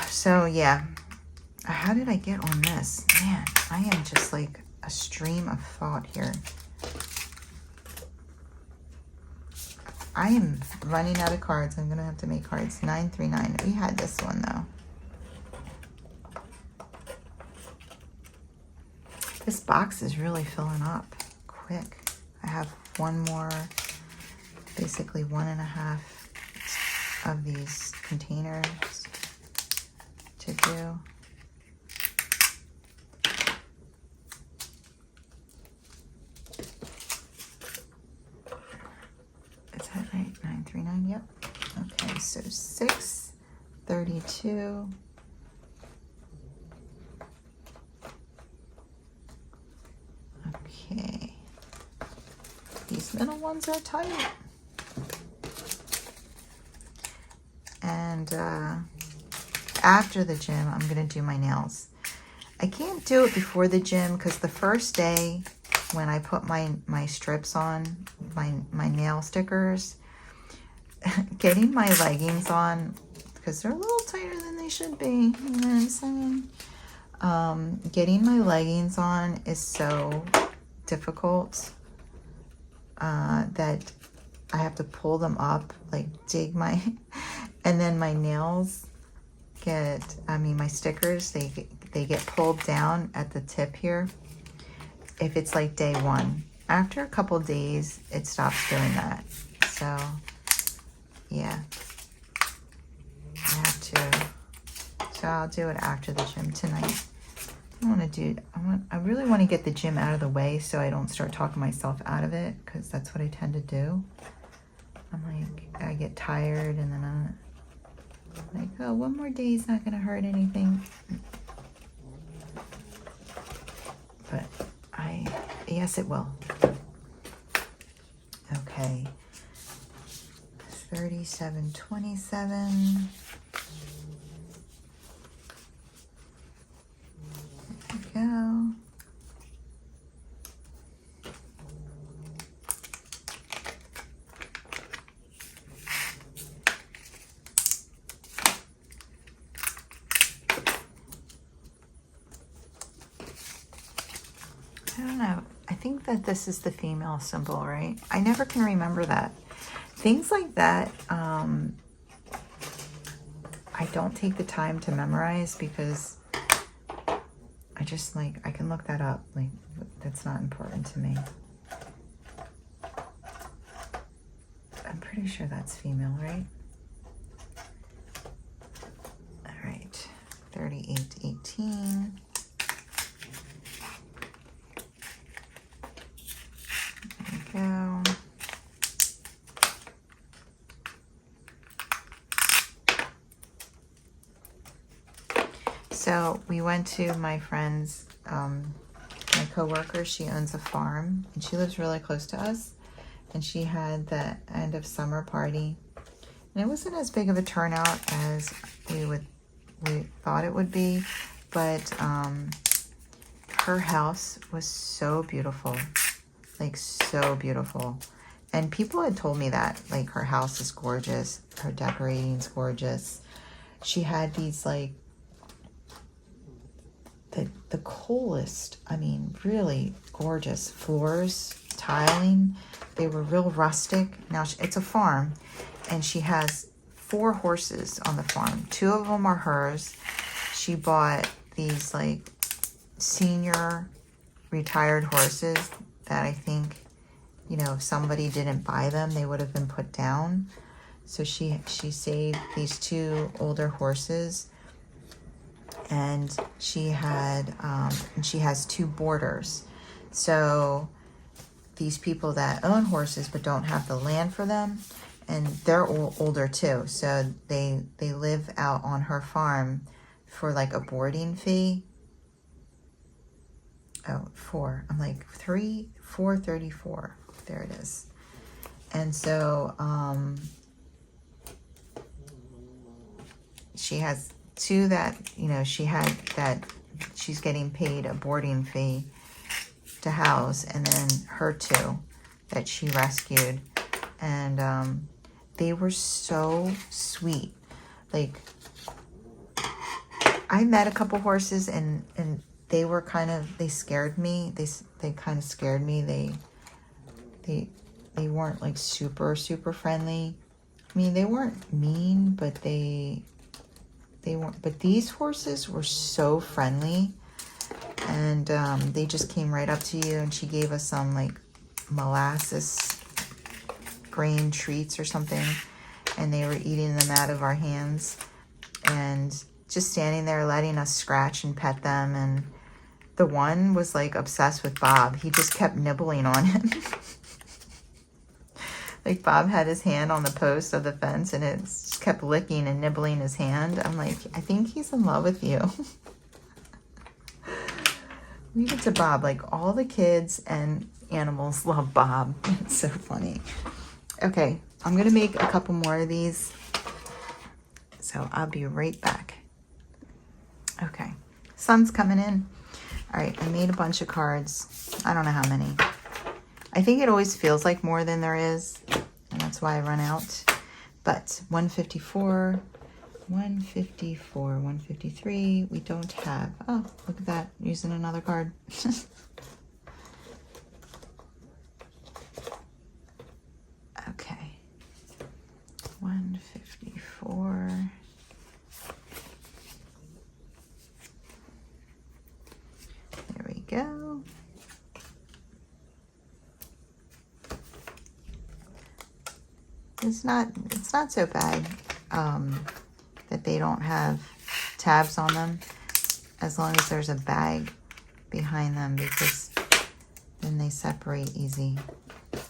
Speaker 1: So yeah, how did I get on this? Man, I am just like a stream of thought here. I am running out of cards. I'm gonna have to make cards. 939. We had this one though. This box is really filling up quick. I have one more, basically 1.5 of these containers to do. Is that right? 939, yep. Okay, so 632. Okay. These middle ones are tight. And after the gym, I'm going to do my nails. I can't do it before the gym because the first day when I put my strips on, my nail stickers, getting my leggings on, because they're a little tighter than they should be, you know what I'm saying? Getting my leggings on is so difficult that I have to pull them up, like dig my, and then my nails my stickers, they get pulled down at the tip here if it's like day one. After a couple days, it stops doing that. So yeah, I have to. So I'll do it after the gym tonight. I really want to get the gym out of the way so I don't start talking myself out of it, because that's what I tend to do. I'm like, I get tired and then I'm like, oh, one more day is not going to hurt anything. But yes, it will. Okay. 3727. There we go. think that this is the female symbol, right? I never can remember that. Things like that, I don't take the time to memorize because I just like, I can look that up. Like, that's not important to me. I'm pretty sure that's female, right? All right, 3818. There we go. So we went to my friend's, my coworker. She owns a farm and she lives really close to us. And she had the end of summer party, and it wasn't as big of a turnout as we thought it would be, but her house was so beautiful, like so beautiful. And people had told me that, like, her house is gorgeous, her decorating's gorgeous. She had these like the coolest, I mean, really gorgeous floors, tiling. They were real rustic. Now, it's a farm, and she has 4 horses on the farm. 2 of them are hers. She bought these, like, senior retired horses that I think, you know, if somebody didn't buy them, they would have been put down. So she saved these 2 older horses, and she had, and she has 2 boarders. So these people that own horses but don't have the land for them, and they're older too, so they live out on her farm for like a boarding fee. Oh, 4. I'm like 434. There it is. And so she has 2 that, you know, she had that she's getting paid a boarding fee to house, and then her 2 that she rescued, and they were so sweet. Like, I met a couple horses, and they were kind of, they scared me. They kind of scared me. They weren't like super friendly. I mean, they weren't mean, but they weren't. But these horses were so friendly. And they just came right up to you, and she gave us some like molasses grain treats or something, and they were eating them out of our hands and just standing there letting us scratch and pet them. And the one was like obsessed with Bob. He just kept nibbling on him. Like, Bob had his hand on the post of the fence, and it just kept licking and nibbling his hand. I'm like, I think he's in love with you. Leave it to Bob. Like, all the kids and animals love Bob. It's so funny. Okay, I'm going to make a couple more of these. So I'll be right back. Okay, sun's coming in. All right, I made a bunch of cards. I don't know how many. I think it always feels like more than there is, and that's why I run out. But 154... 154, 153, we don't have. Oh, look at that, using another card. Okay, 154. There we go. It's not so bad. That they don't have tabs on them, as long as there's a bag behind them, because then they separate easy. There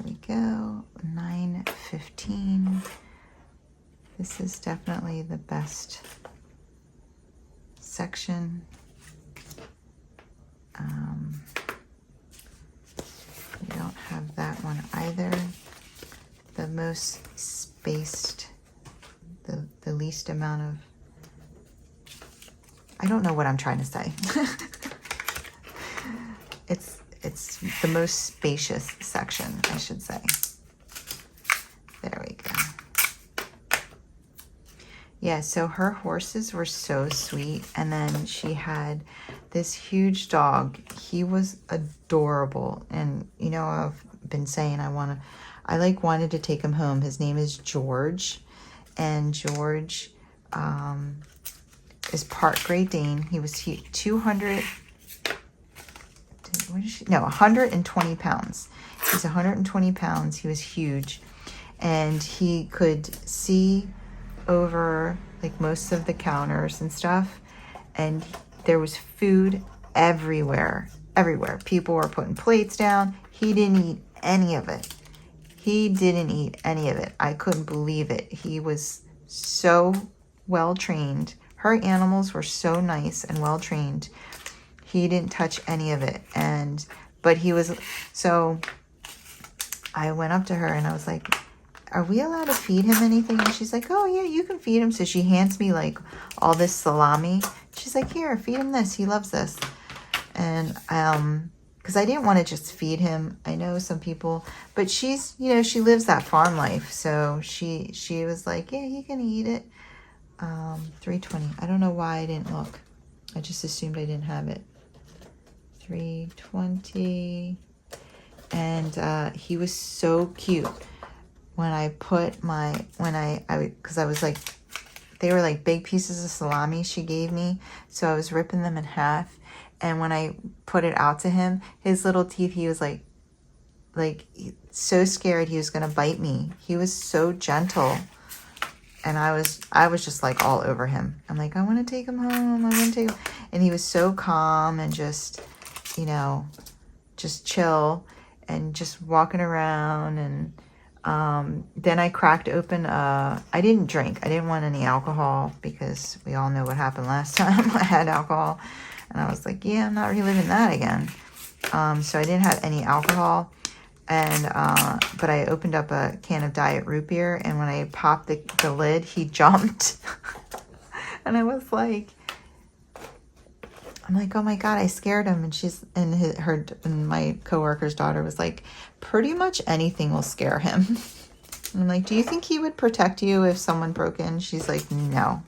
Speaker 1: we go. 915. This is definitely the best section. We don't have that one either. The most spaced, the least amount of, I don't know what I'm trying to say. It's the most spacious section, I should say. There we go. Yeah, so her horses were so sweet. And then she had this huge dog. he was adorable. And, you know, I've been saying I wanted to take him home. His name is George. And George is part Great Dane. He was 120 pounds. He's 120 pounds. He was huge. And he could see over like most of the counters and stuff. And there was food everywhere. Everywhere. People were putting plates down. He didn't eat any of it. He didn't eat any of it. I couldn't believe it. He was so well trained. Her animals were so nice and well trained. He didn't touch any of it. But he was, so I went up to her and I was like, are we allowed to feed him anything? And she's like, oh yeah, you can feed him. So she hands me like all this salami. She's like, here, feed him this. He loves this. And, because I didn't want to just feed him. I know some people, but she's, you know, she lives that farm life. So she was like, yeah, he can eat it. 320. I don't know why I didn't look. I just assumed I didn't have it. 320. And he was so cute. When I put my, because I was like, they were like big pieces of salami she gave me. So I was ripping them in half. And when I put it out to him, his little teeth, he was like so scared he was going to bite me. He was so gentle. And I was just like all over him. I'm like, I want to take him home. I want to take him. And he was so calm and just, you know, just chill and just walking around. And then I cracked open, I didn't drink. I didn't want any alcohol because we all know what happened last time I had alcohol. And I was like, yeah, I'm not reliving that again. So I didn't have any alcohol. And, but I opened up a can of Diet Root Beer, and when I popped the lid, he jumped. And I was like, I'm like, oh my God, I scared him. And and my coworker's daughter was like, pretty much anything will scare him. And I'm like, do you think he would protect you if someone broke in? She's like, no.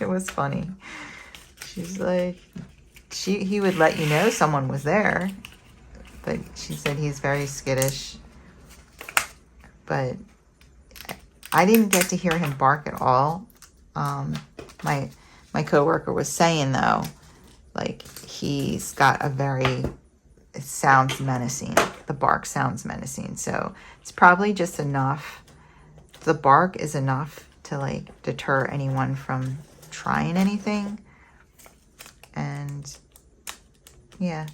Speaker 1: It was funny. She's like, he would let you know someone was there. But she said he's very skittish. But I didn't get to hear him bark at all. My coworker was saying, though, like, he's got it sounds menacing. The bark sounds menacing. So it's probably just enough. The bark is enough to, like, deter anyone from trying anything. And, yeah,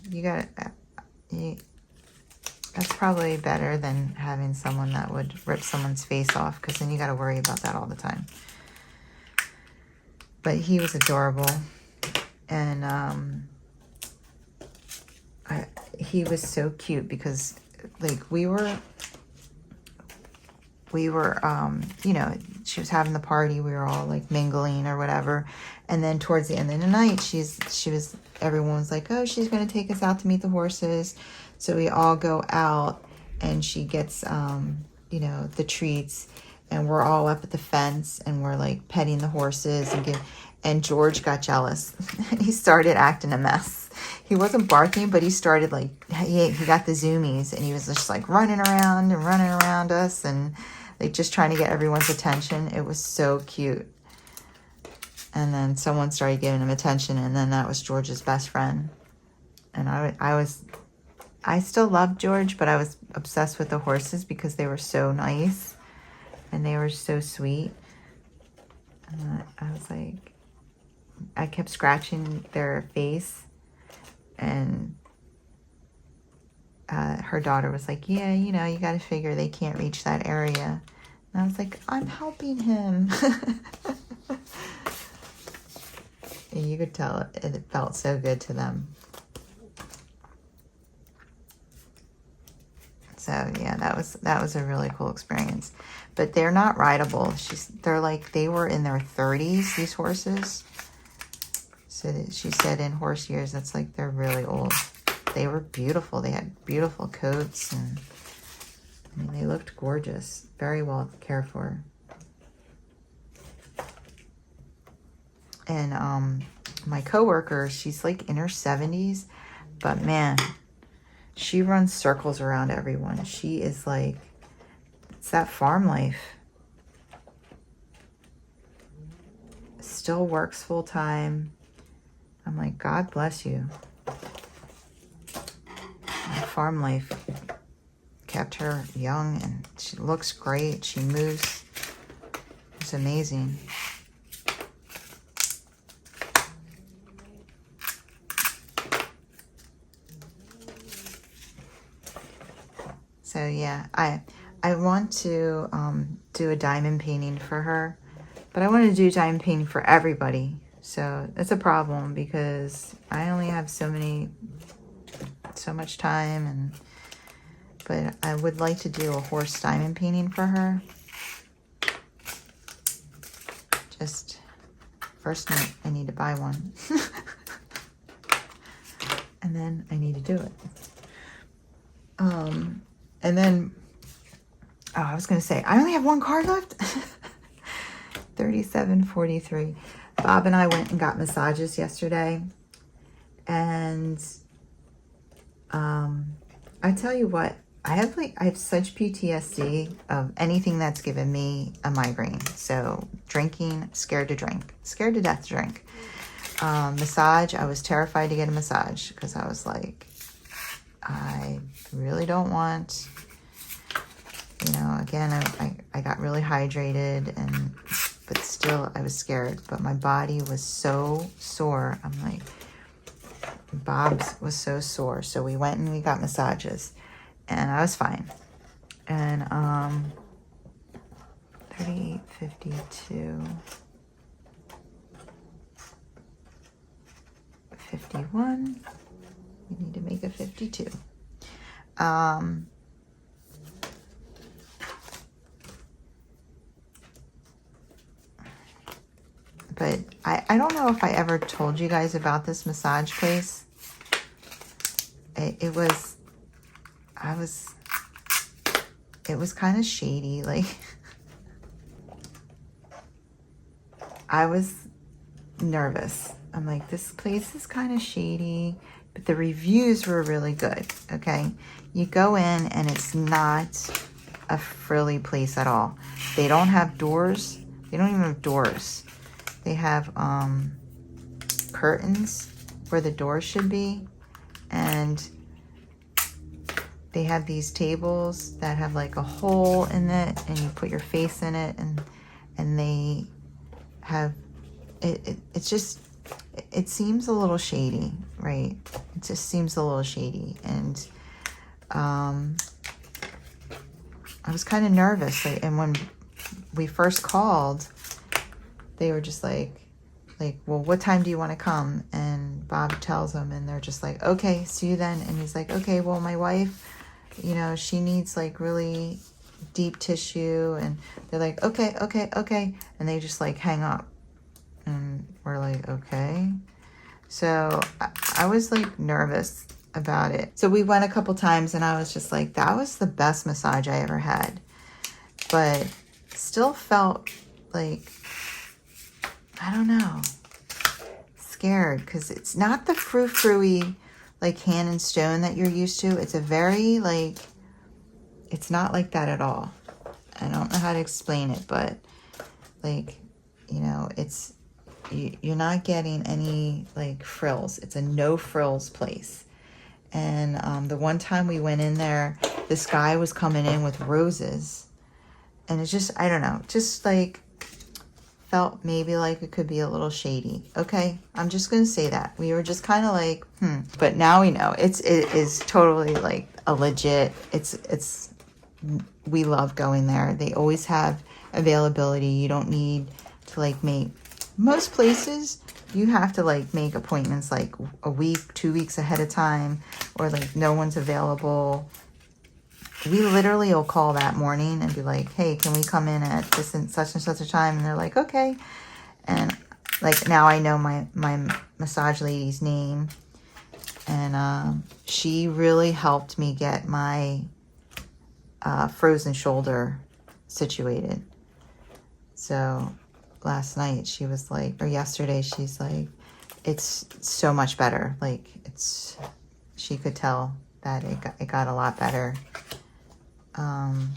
Speaker 1: that's probably better than having someone that would rip someone's face off, because then you got to worry about that all the time. But he was adorable. And he was so cute because, like, we were you know, she was having the party. We were all like mingling or whatever. And then towards the end of the night, everyone was like, oh, she's going to take us out to meet the horses. So we all go out and she gets, you know, the treats, and we're all up at the fence and we're like petting the horses and George got jealous and he started acting a mess. He wasn't barking, but he started like, he got the zoomies and he was just like running around us and like just trying to get everyone's attention. It was so cute. And then someone started giving him attention, and then that was George's best friend. And I still loved George, but I was obsessed with the horses because they were so nice and they were so sweet. And I was like, I kept scratching their face, and her daughter was like, yeah, you know, you got to figure they can't reach that area. And I was like, I'm helping him. And you could tell it felt so good to them. So yeah, that was a really cool experience. But they're not rideable. They were in their 30s, these horses. So she said in horse years, that's like they're really old. They were beautiful. They had beautiful coats, and I mean, they looked gorgeous. Very well cared for. And my coworker, she's like in her 70s, but man, she runs circles around everyone. She is like, it's that farm life. Still works full time. I'm like, God bless you. That farm life kept her young, and she looks great. She moves. It's amazing. So yeah, I want to do a diamond painting for her, but I want to do diamond painting for everybody. So it's a problem because I only have so much time, but I would like to do a horse diamond painting for her. Just first I need to buy one. And then I need to do it. And then, oh, I was going to say, I only have one card left. 37.43. Bob and I went and got massages yesterday. And I tell you what, I have such PTSD of anything that's given me a migraine. So drinking, scared to drink, scared to death to drink. Massage, I was terrified to get a massage because I was like, I really don't want, you know, again, I got really hydrated, but still I was scared. But my body was so sore. I'm like, Bob's was so sore. So we went and we got massages, and I was fine. And 38.52, 51. We need to make a 52. But I don't know if I ever told you guys about this massage place. It was kind of shady. Like, I was nervous. I'm like, this place is kind of shady, but the reviews were really good. Okay, you go in and it's not a frilly place at all. They don't have doors. They don't even have doors. They have curtains where the doors should be, and they have these tables that have like a hole in it, and you put your face in it, and they have it's just, it seems a little shady, right? It just seems a little shady. And I was kind of nervous. Like, and when we first called, they were just like, well, what time do you want to come? And Bob tells them, and they're just like, okay, see you then. And he's like, okay, well, my wife, you know, she needs like really deep tissue. And they're like, okay. And they just like hang up. And we're like, okay. So I was like nervous about it. So we went a couple times, and I was just like, that was the best massage I ever had. But still felt like, I don't know, scared, because it's not the frou-frou-y like hand and stone that you're used to. It's a very like, it's not like that at all. I don't know how to explain it, but like, you know, it's, you're not getting any like frills. It's a no frills place. And the one time we went in there, this guy was coming in with roses, and it's just, I don't know, just like felt maybe like it could be a little shady. Okay, I'm just gonna say that. We were just kind of like, but now we know it is totally like a legit, it's we love going there. They always have availability. You don't need to like make, most places you have to like make appointments like a week, 2 weeks ahead of time, or like no one's available. We literally will call that morning and be like, hey, can we come in at this and such a time? And they're like, okay. And like, now I know my massage lady's name, and she really helped me get my frozen shoulder situated. So last night she was like, or yesterday, she's like, it's so much better. Like, she could tell that it got a lot better. And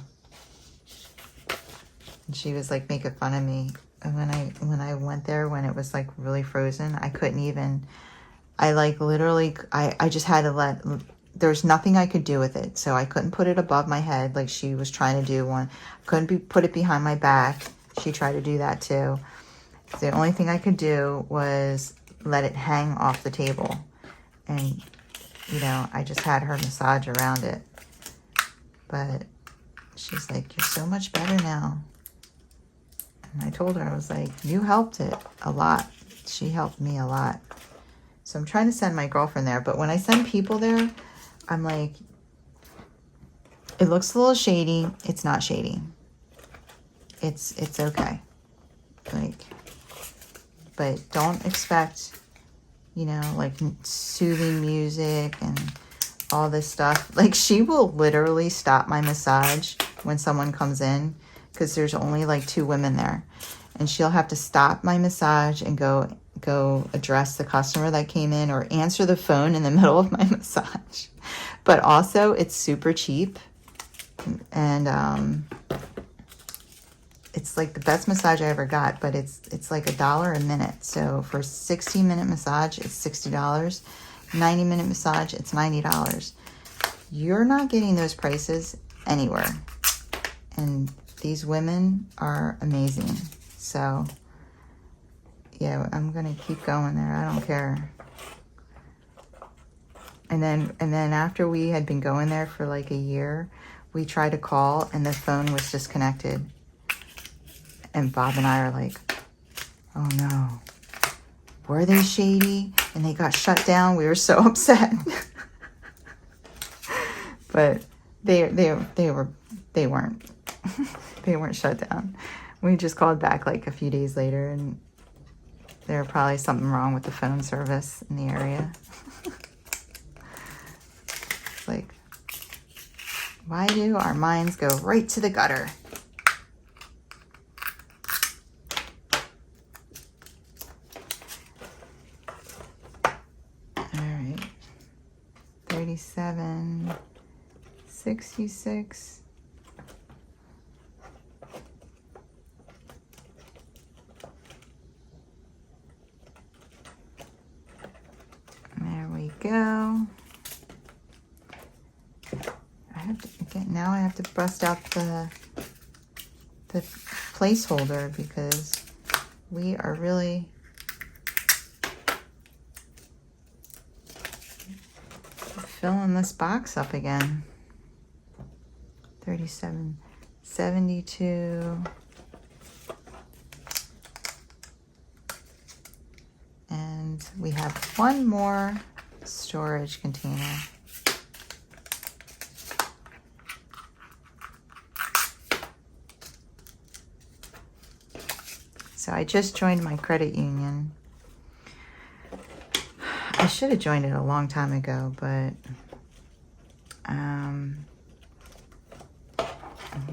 Speaker 1: she was like making fun of me. And when I went there, when it was like really frozen, I couldn't even, I like literally, I just had to there's nothing I could do with it. So I couldn't put it above my head like she was trying to do one. Couldn't put it behind my back. She tried to do that too. The only thing I could do was let it hang off the table. And, you know, I just had her massage around it. But she's like, you're so much better now. And I told her, I was like, you helped it a lot. She helped me a lot. So I'm trying to send my girlfriend there. But when I send people there, I'm like, it looks a little shady. It's not shady. It's okay. Like, but don't expect, you know, like soothing music and all this stuff. Like, she will literally stop my massage when someone comes in, because there's only like 2 women there, and she'll have to stop my massage and go address the customer that came in or answer the phone in the middle of my massage. But also, it's super cheap, and it's like the best massage I ever got, but it's like $1 a minute. So for a 60-minute massage, it's $60. 90-minute massage, it's $90. You're not getting those prices anywhere. And these women are amazing. So yeah, I'm gonna keep going there. I don't care. And then after we had been going there for like a year, we tried to call and the phone was disconnected. And Bob and I are like, oh no, were they shady? And they got shut down. We were so upset. But they weren't. They weren't shut down. We just called back like a few days later, and there was probably something wrong with the phone service in the area. It's like, why do our minds go right to the gutter? All right, 37, 66. Go. Now I have to bust out the placeholder, because we are really filling this box up again. 37, 72. And we have one more storage container. So I just joined my credit union. I should have joined it a long time ago, but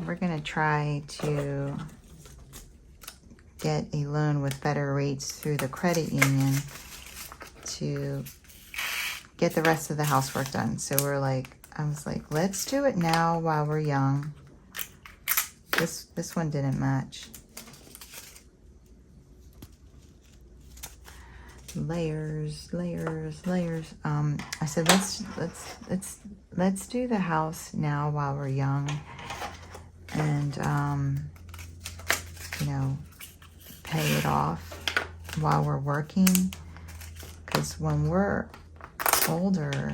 Speaker 1: we're gonna try to get a loan with better rates through the credit union to get the rest of the housework done. So we're like, I was like, let's do it now while we're young. This one didn't match. Layers. I said, let's do the house now while we're young, and you know, pay it off while we're working, because when we're older,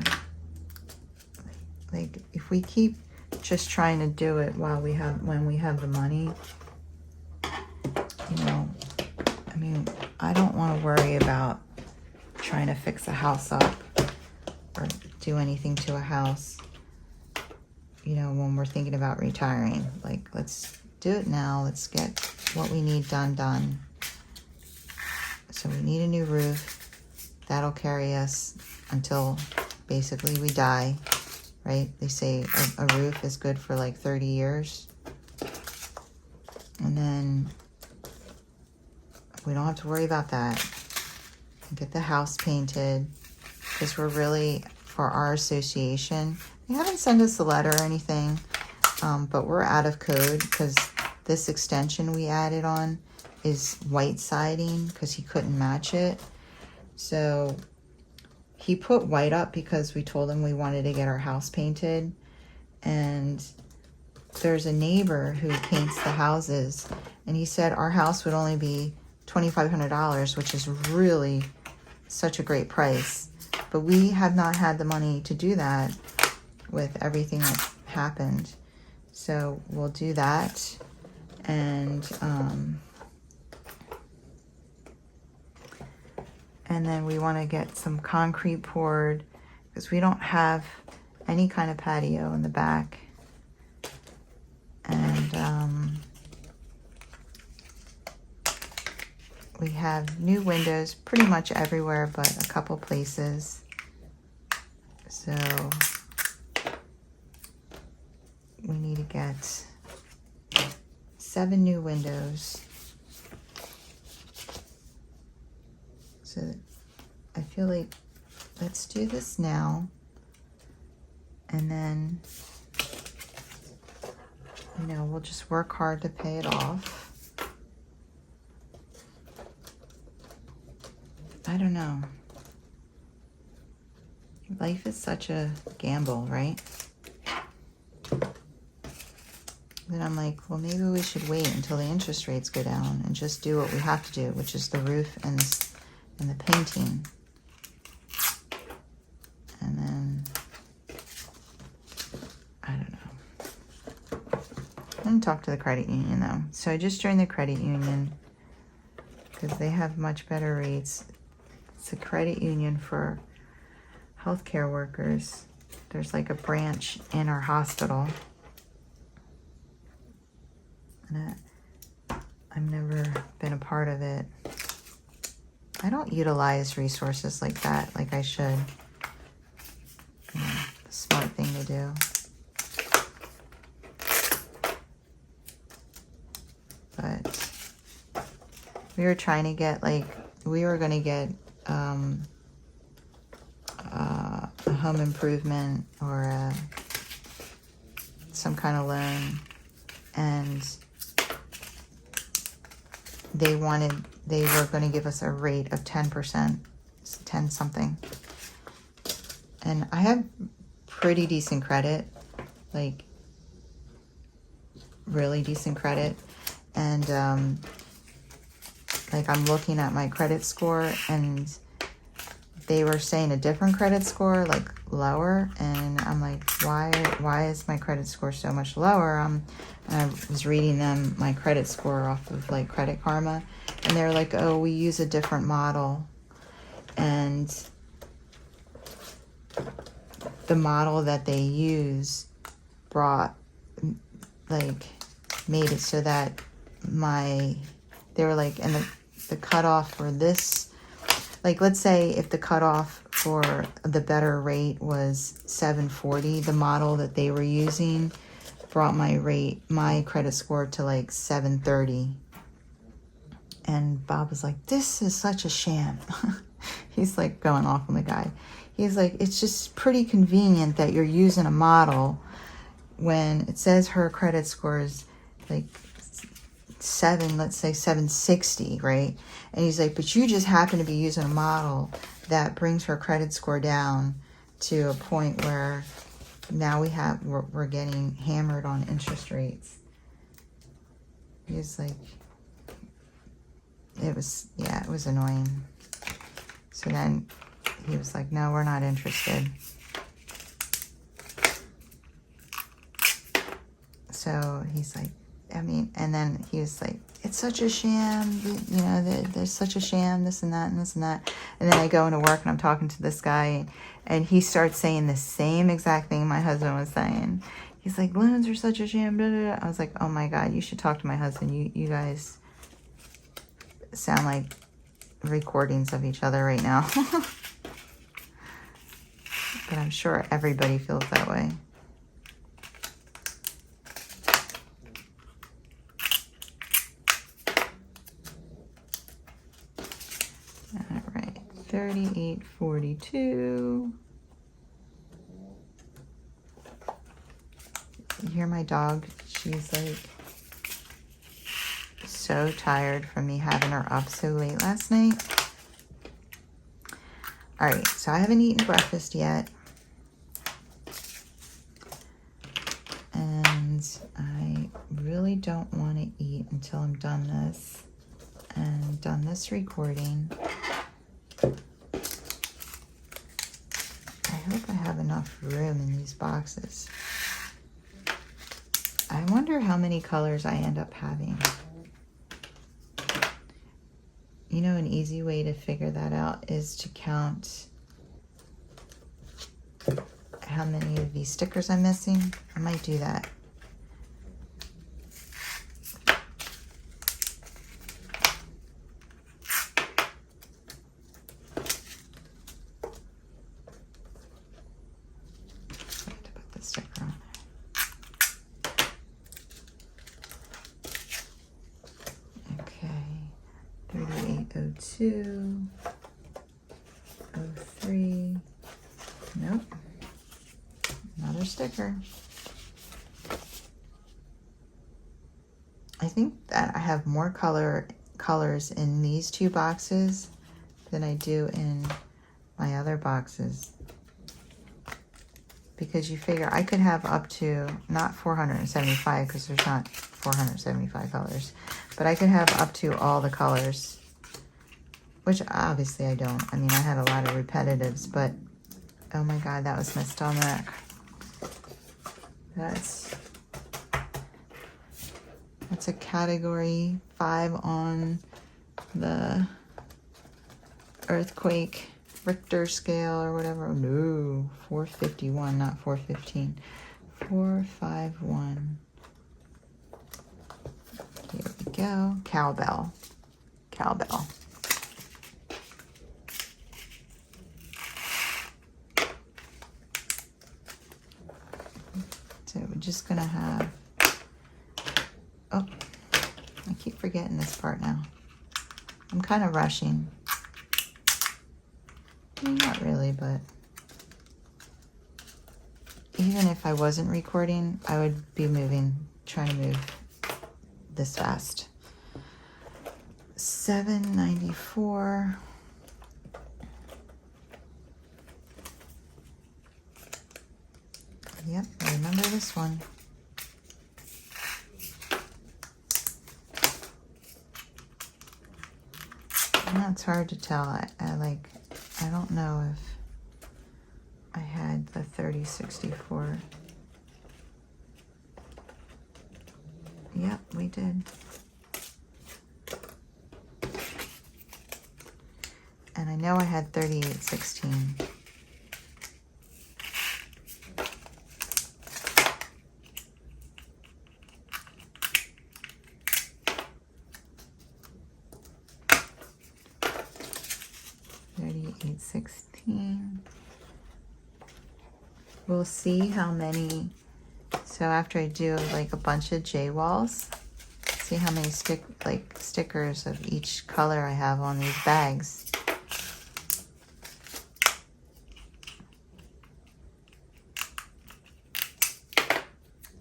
Speaker 1: like if we keep just trying to do it when we have the money, you know, I mean, I don't want to worry about trying to fix a house up or do anything to a house, you know, when we're thinking about retiring. Like, let's do it now. Let's get what we need done. So we need a new roof. That'll carry us until basically we die, right? They say a roof is good for like 30 years. And then we don't have to worry about that. get the house painted, because we're really, for our association, they haven't sent us a letter or anything, but we're out of code because this extension we added on is white siding because he couldn't match it. So he put white up because we told him we wanted to get our house painted. And there's a neighbor who paints the houses, and he said our house would only be $2,500, which is really such a great price. But we have not had the money to do that with everything that happened. So we'll do that. And then we want to get some concrete poured because we don't have any kind of patio in the back. And we have new windows pretty much everywhere but a couple places. So we need to get 7 new windows. So I feel like let's do this now, and then, you know, we'll just work hard to pay it off. I don't know. Life is such a gamble, right? Then I'm like, well, maybe we should wait until the interest rates go down and just do what we have to do, which is the roof and the painting. And then, I don't know. I'm going to talk to the credit union, though. So I just joined the credit union because they have much better rates. It's a credit union for healthcare workers. There's like a branch in our hospital. And I've never been a part of it. I don't utilize resources like that like I should. You know, the smart thing to do. But we were trying to get, like, we were going to get a home improvement or some kind of loan, and they were going to give us a rate of 10%, 10 something. And I have pretty decent credit, like really decent credit. And like I'm looking at my credit score, and they were saying a different credit score, like lower. And I'm like, why is my credit score so much lower? And I was reading them my credit score off of like Credit Karma, and they're like, oh, we use a different model. And the model that they use made it so that they were like, and the cutoff for this, like, let's say if the cutoff for the better rate was 740, the model that they were using brought my credit score to like 730. And Bob was like, this is such a sham. He's like going off on the guy. He's like, it's just pretty convenient that you're using a model when it says her credit score is like let's say 760, right? And he's like, but you just happen to be using a model that brings her credit score down to a point where now we're getting hammered on interest rates. He's like, it was annoying. So then he was like, no, we're not interested. So he's like, and then he was like, it's such a sham, you know, there's such a sham, this and that and this and that. And then I go into work and I'm talking to this guy, and he starts saying the same exact thing my husband was saying. He's like, loans are such a sham, blah, blah, blah. I was like, oh my God, you should talk to my husband. You guys sound like recordings of each other right now. But I'm sure everybody feels that way. 38.42. You hear my dog? She's like so tired from me having her up so late last night. All right, so I haven't eaten breakfast yet. And I really don't want to eat until I'm done this and done this recording. I hope I have enough room in these boxes. I wonder how many colors I end up having. You know, an easy way to figure that out is to count how many of these stickers I'm missing. I might do that. I have to put the sticker on there. Okay, 38.02, 03. Nope. Another sticker. I think that I have more colors in these two boxes than I do in my other boxes. Because you figure I could have up to, not 475 because there's not 475 colors, but I could have up to all the colors, which obviously I don't. I mean, I had a lot of repetitives, but oh my God, that was my stomach. That's a category 5 on the earthquake Richter scale or whatever. No, 451, not 415. 451. Here we go. Cowbell. Cowbell. So we're just gonna have, oh, I keep forgetting this part now. I'm kind of rushing. I mean, not really, but even if I wasn't recording, I would be trying to move this fast. 794. Yep, I remember this one. Now it's hard to tell. I don't know if I had the 3064. Yep, we did. And I know I had 3816. We'll see how many. So after I do like a bunch of J walls, see how many stickers of each color I have on these bags.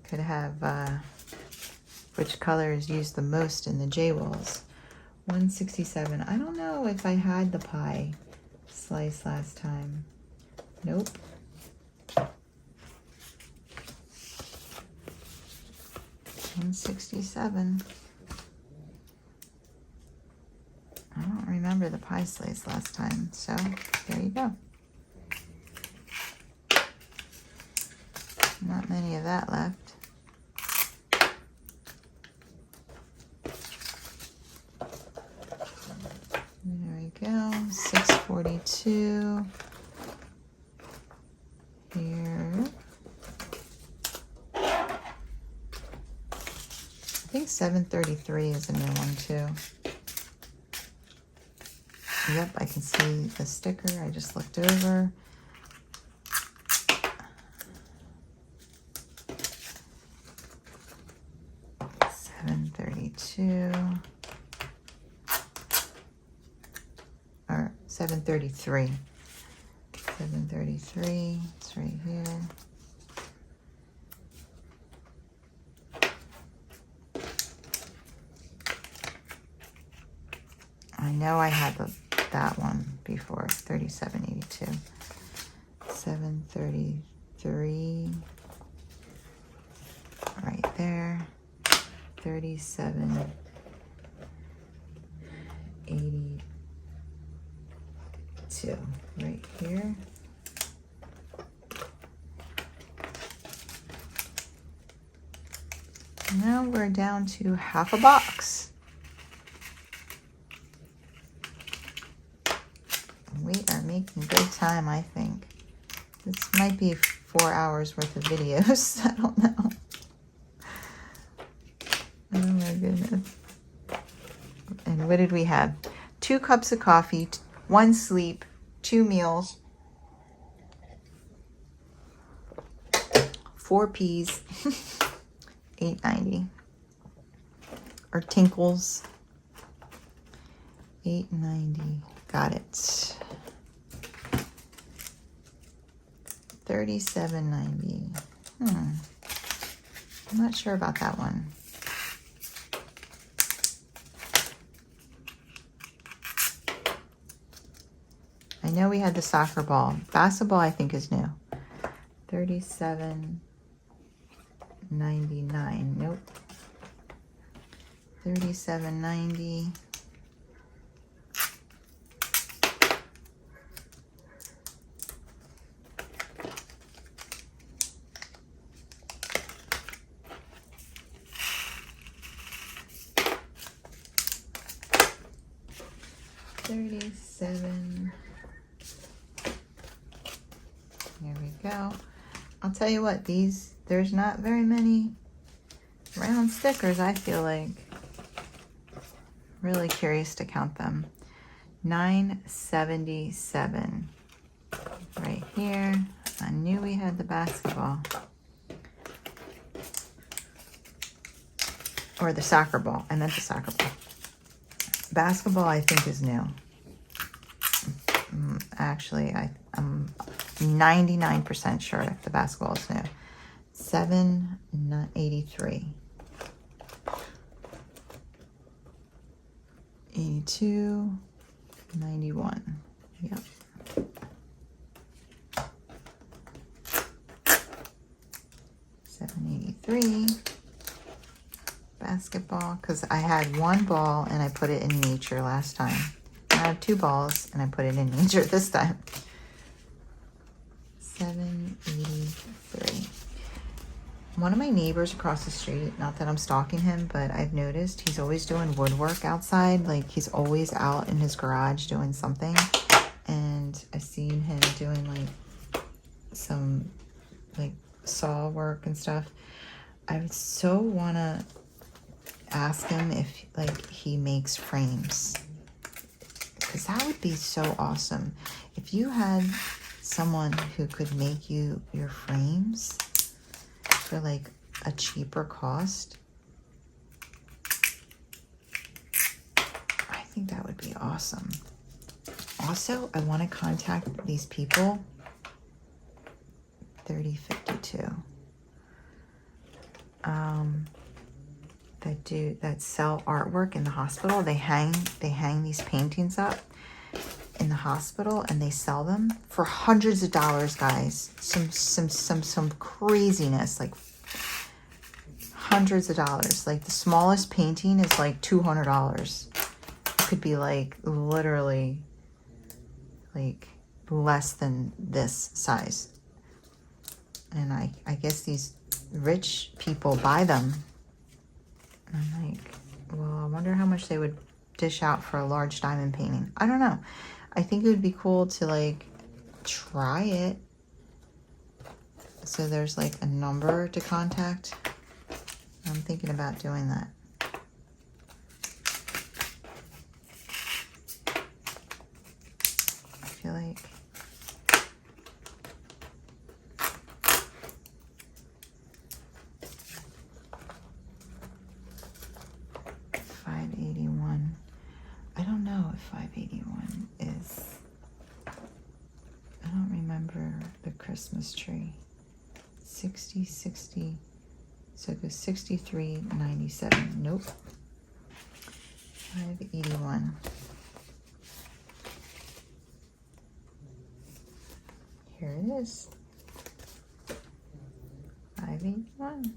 Speaker 1: Could have which color is used the most in the J walls. 167. I don't know if I had the pie slice last time. Nope. 167. I don't remember the pie slice last time, so there you go. Not many of that left. There we go. 642. Here. I think 733 is a new one too. Yep, I can see the sticker. I just looked over. 733. 733. It's right here. I know I had that one before. 3782. 733. Right there. 3782. Right here. Now we're down to half a box. We are making good time, I think. This might be 4 hours worth of videos. I don't know. Oh my goodness. And what did we have? 2 cups of coffee, 1 sleep, 2 meals, 4 peas, $8.90. Or tinkles, $8.90. Got it. $37.90. I'm not sure about that one. I know we had the soccer ball. Basketball, I think, is new. $37.99. Nope. $37.90. $37. Here we go. I'll tell you what, there's not very many round stickers, I feel like. Really curious to count them. $9.77. Right here. I knew we had the basketball. Or the soccer ball. I meant the soccer ball. Basketball, I think, is new. Actually, I'm 99% sure the basketball is new. $7.83. 82.91. Yep. $7.83. Basketball, because I had 1 ball and I put it in nature last time. I have 2 balls and I put it in nature this time. $7.83. One of my neighbors across the street, not that I'm stalking him, but I've noticed he's always doing woodwork outside. Like, he's always out in his garage doing something. And I've seen him doing like some like saw work and stuff. I would so want to ask him if like he makes frames, because that would be so awesome if you had someone who could make you your frames for like a cheaper cost. I think that would be awesome. Also, I want to contact these people. 3052. That sell artwork in the hospital. They hang these paintings up in the hospital and they sell them for hundreds of dollars, guys. Some craziness, like hundreds of dollars. Like the smallest painting is like $200. It could be like literally like less than this size. And I guess these rich people buy them. And I'm like, well, I wonder how much they would dish out for a large diamond painting. I don't know. I think it would be cool to like try it. So there's like a number to contact. I'm thinking about doing that. I feel like $581. I don't know if $581 is Christmas tree. 60, 60. So it goes 63.97. Nope. 581. Here it is. 581.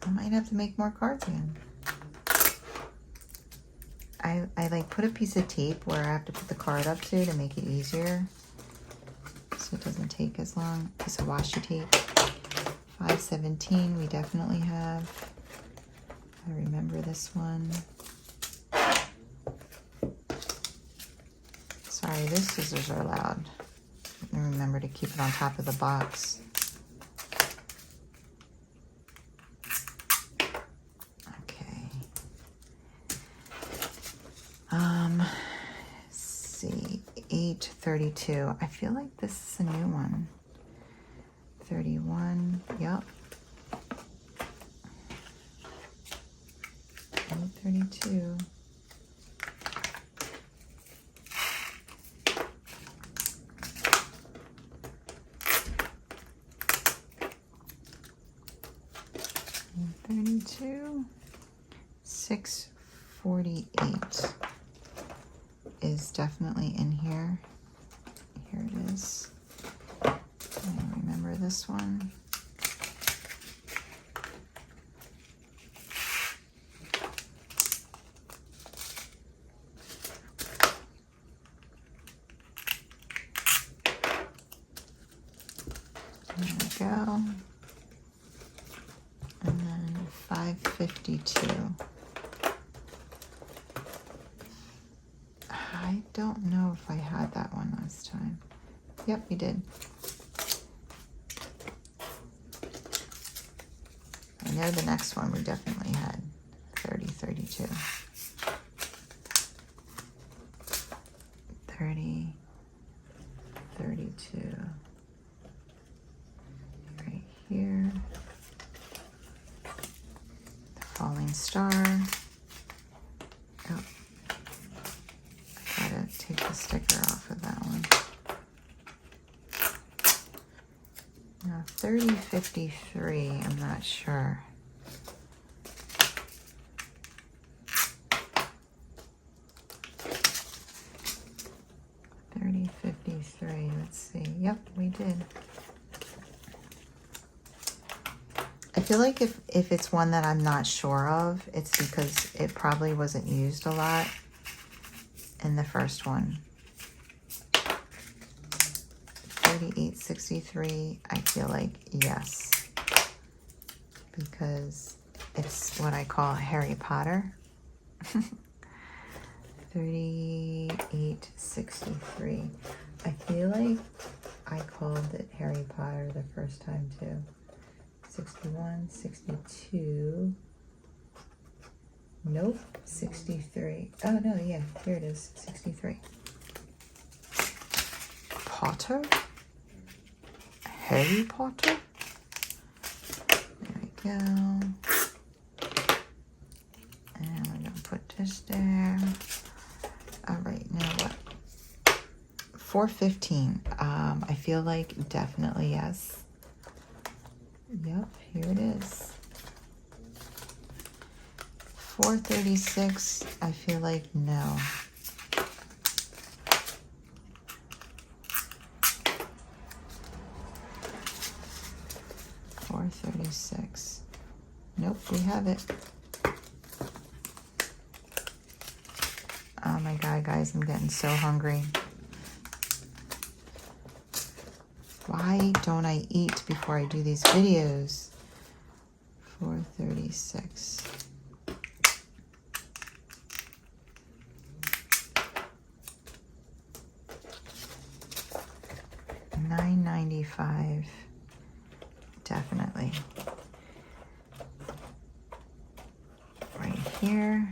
Speaker 1: I might have to make more cards again. I like put a piece of tape where I have to put the card up to make it easier, so it doesn't take as long. Piece of washi tape. 517 we definitely have. I remember this one. Sorry, those scissors are loud. And remember to keep it on top of the box. Let's see, 832. I feel like this is a new one. 31, yep. 832. $32. 648 is definitely in here. Here it is. I remember this one. There we go. And then 552. I don't know if I had that one last time. Yep, we did. I know the next one we definitely had. 3032. 3032. Right here. The falling star. Oh. Take the sticker off of that one. Now 3053, I'm not sure. 3053, let's see. Yep, we did. I feel like if it's one that I'm not sure of, it's because it probably wasn't used a lot in the first one. 3863, I feel like yes, because it's what I call Harry Potter. 3863. I feel like I called it Harry Potter the first time too. 61, 62. Nope, 63. Oh no, yeah, here it is, 63. Potter? Harry Potter? There we go. And we're gonna put this there. All right, now what? 415. I feel like definitely yes. Yep, here it is. 436, I feel like no. $436. Nope, we have it. Oh my God, guys, I'm getting so hungry. Why don't I eat before I do these videos? 436. $9.95. Definitely. Right here.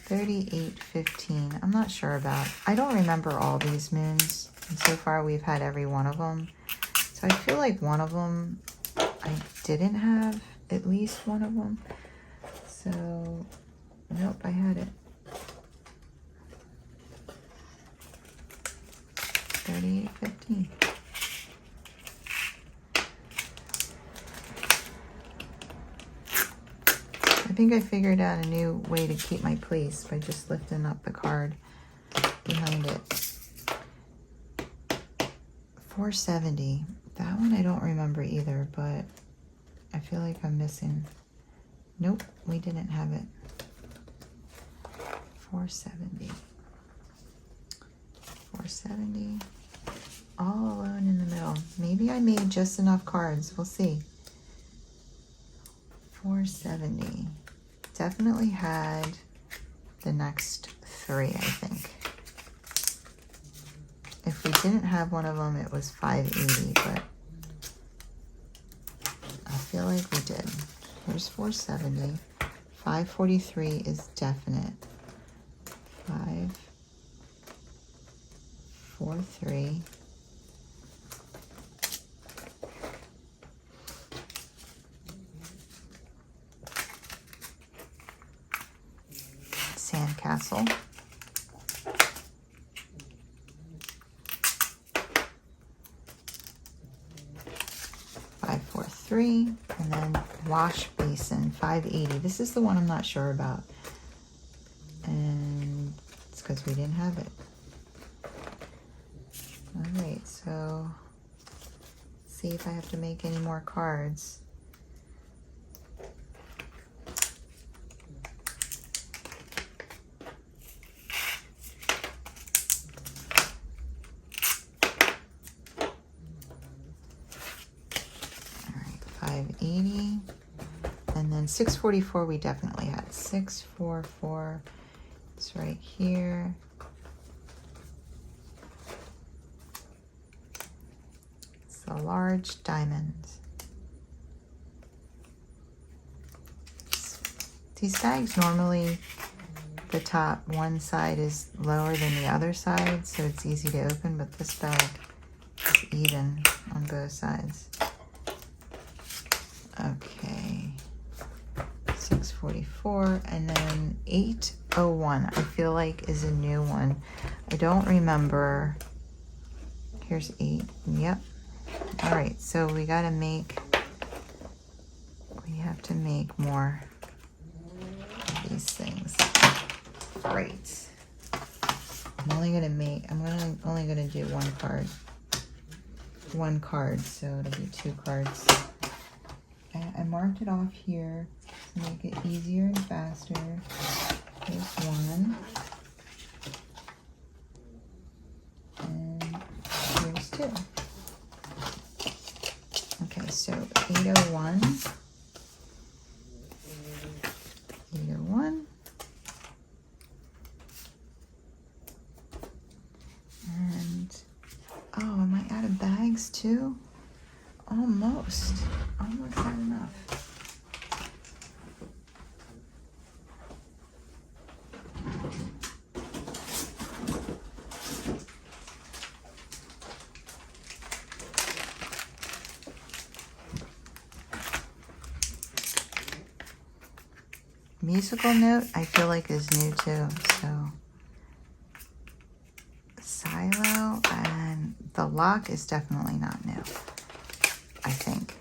Speaker 1: 38.15. I'm not sure about. I don't remember all these moons. And so far we've had every one of them. So I feel like one of them I didn't have. at least one of them. So, nope, I had it. 38.15. I think I figured out a new way to keep my place by just lifting up the card behind it. 470. That one I don't remember either, but I feel like I'm missing. Nope, we didn't have it. 470. 470. All alone in the middle. Maybe I made just enough cards. We'll see. 470. Definitely had the next three, I think. If we didn't have one of them, it was 580, but I feel like we did. Here's 470. 543 is definite. 543. Sandcastle. 543, and then wash basin, 580. This is the one I'm not sure about, and it's because we didn't have it. All right, so let's see if I have to make any more cards. All right, 580, and then 644 we definitely had. 644, it's right here. A large diamond. These bags normally the top one side is lower than the other side, so it's easy to open, but this bag is even on both sides. Okay, 644, and then 801 I feel like is a new one. I don't remember. Here's 8. Yep. All right, so we have to make more of these things. Great. I'm only gonna do one card, so it'll be 2 cards. I marked it off here to make it easier and faster. Here's 1. And here's 2. Okay, so 801. 801. And, oh, am I out of bags too? Almost not enough. Musical note, I feel like is new too, so silo, and the lock is definitely not new, I think.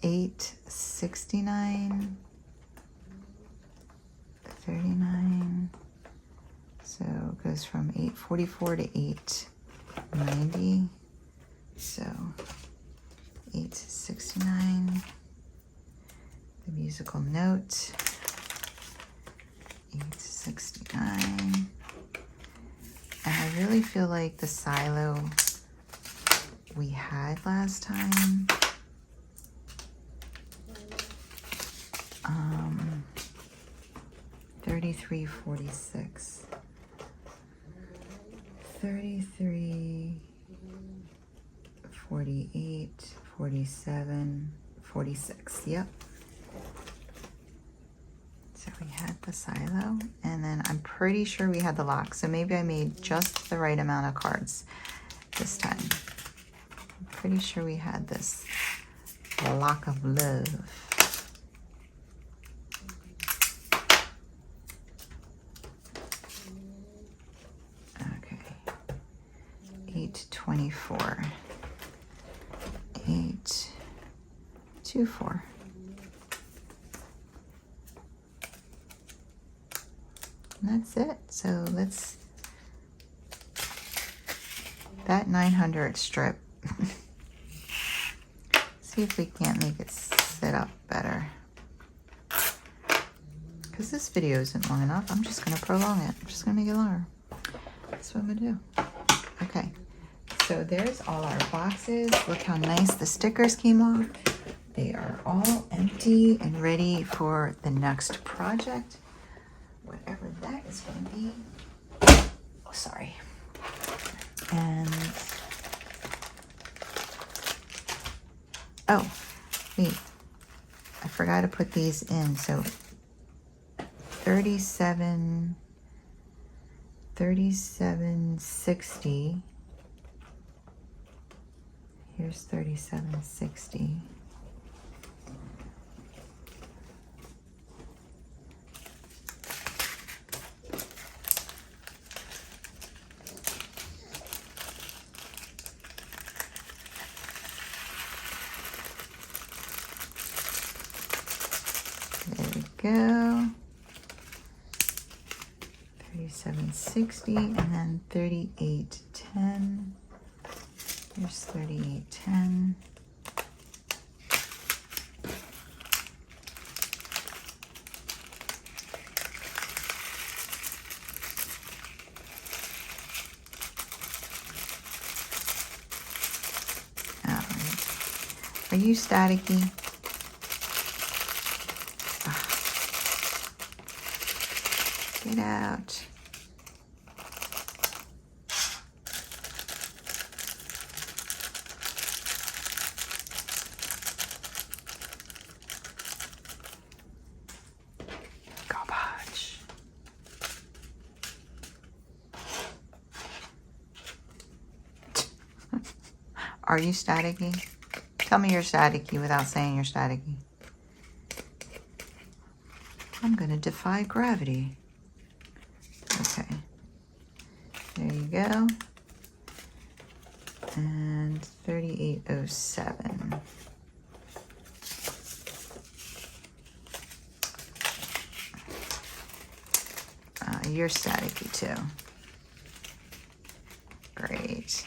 Speaker 1: 869, 39, so it goes from 844 to 890, so 869. The musical note, 869, and I really feel like the silo we had last time, 3346, 33, 48, 47, 46, yep. So we had the silo, and then I'm pretty sure we had the lock. So maybe I made just the right amount of cards this time. I'm pretty sure we had this Lock of Love. Okay. 824. 824. And that's it. So let's, that 900 strip. See if we can't make it sit up better. Because this video isn't long enough. I'm just going to prolong it. I'm just going to make it longer. That's what I'm going to do. Okay. So there's all our boxes. Look how nice the stickers came off. They are all empty and ready for the next project. Whatever that is going to be. Oh, sorry. And, oh, wait. I forgot to put these in. So 3760. Here's 3760. There we go. 3760 and then 3810. Here's 3810. All right. Are you staticky? Get out. Garbage. Are you staticky? Tell me you're staticky without saying you're staticky. I'm gonna defy gravity. Okay, there you go. And 3807. You're staticky too. Great.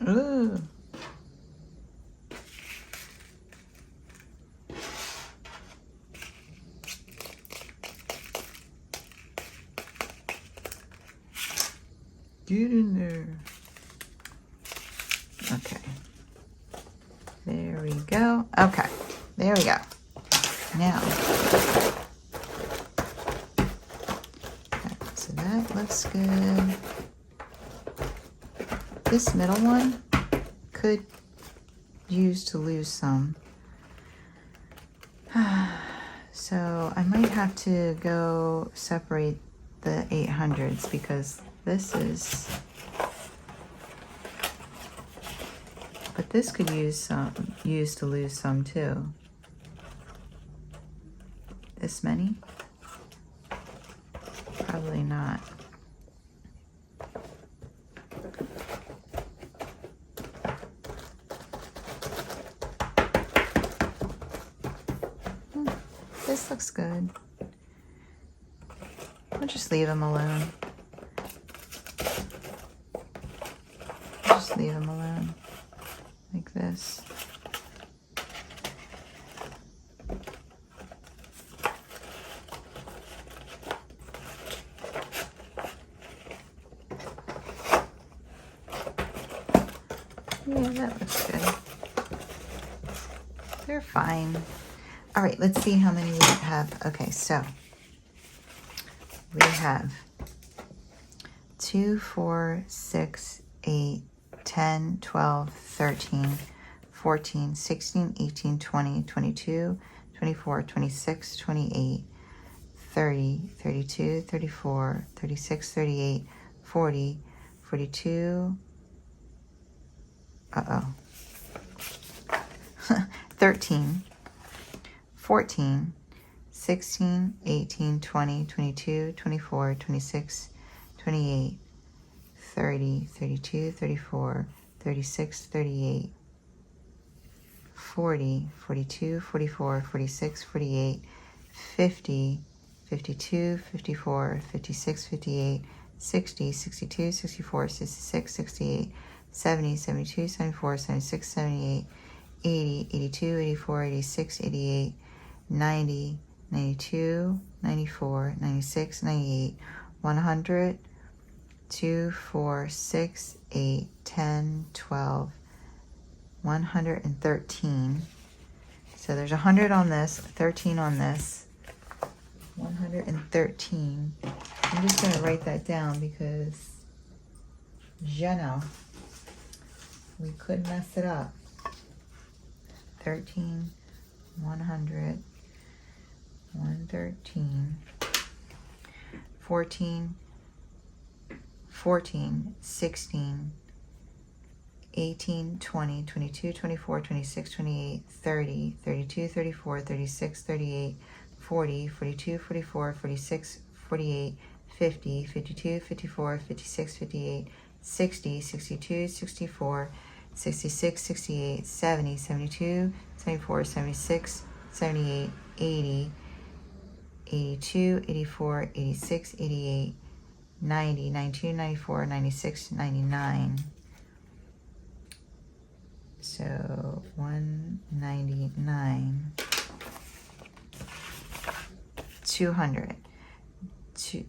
Speaker 1: Ooh. Get in there. Okay. There we go. Okay. There we go. Now. Okay, so that looks good. This middle one could use to lose some. So I might have to go separate the 800s because this is, but this could use to lose some too. This many? Probably not. This looks good. I'll just leave them alone. Just leave them alone. Like this. Yeah, that looks good. They're fine. All right, let's see how many we have. Okay, so we have 2, 4, 6, 8, 10, 12, 13, 14, 16, 18, 20, 22, 24, 26, 28, 30, 32, 34, 36, 38, 40, 42, 13, 14, 16, 18, 20, 22, 24, 26, 28, 30, 32, 34, 36, 38, 40, 42, 44, 46, 48, 50, 52, 54, 56, 58, 60, 62, 64, 66, 68, 70, 72, 74, 76, 78, 80, 82, 84, 86, 88, 90, 92, 94, 96, 98, 100, 2, 4, 6, 8, 10, 12, 113. So there's 100 on this, 13 on this, 113. I'm just going to write that down because, you know, we could mess it up. 13, 100, 113, 14, 14, 16, 18, 20, 22, 24, 26, 28, 30, 32, 34, 36, 38, 40, 42, 44, 46, 48, 50, 52, 54, 56, 58, 60, 62, 64, 66, 68, 70, 72, 74, 76, 78, 80, 82, 84, 86, 88, 90, 92, 94, 96, 99. So 199, 200, 2,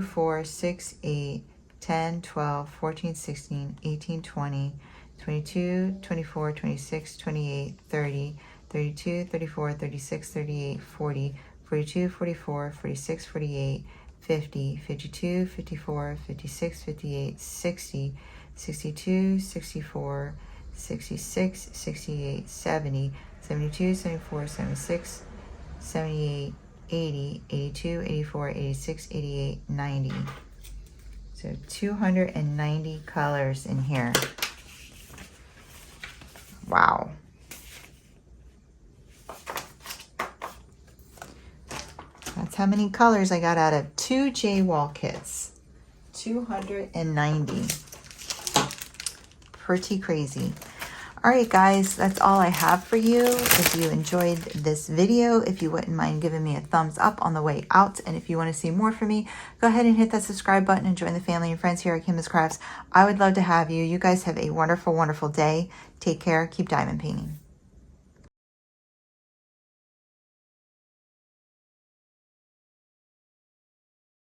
Speaker 1: 4, 6, 8, 10, 12, 14, 16, 18, 20, 22, 24, 26, 28, 30, 32, 34, 36, 38, 40, 42, 44, 46, 48, 50, 52, 54, 56, 58, 60, 62, 64, 66, 68, 70, 72, 74, 76, 78, 80, 82, 84, 86, 88, 90. So 290 colors in here. Wow. That's how many colors I got out of 2 J-Wall kits. 290. Pretty crazy. All right, guys, that's all I have for you. If you enjoyed this video, if you wouldn't mind giving me a thumbs up on the way out, and if you want to see more from me, go ahead and hit that subscribe button and join the family and friends here at Kimbaskrafts. I would love to have you. You guys have a wonderful, wonderful day. Take care. Keep diamond painting.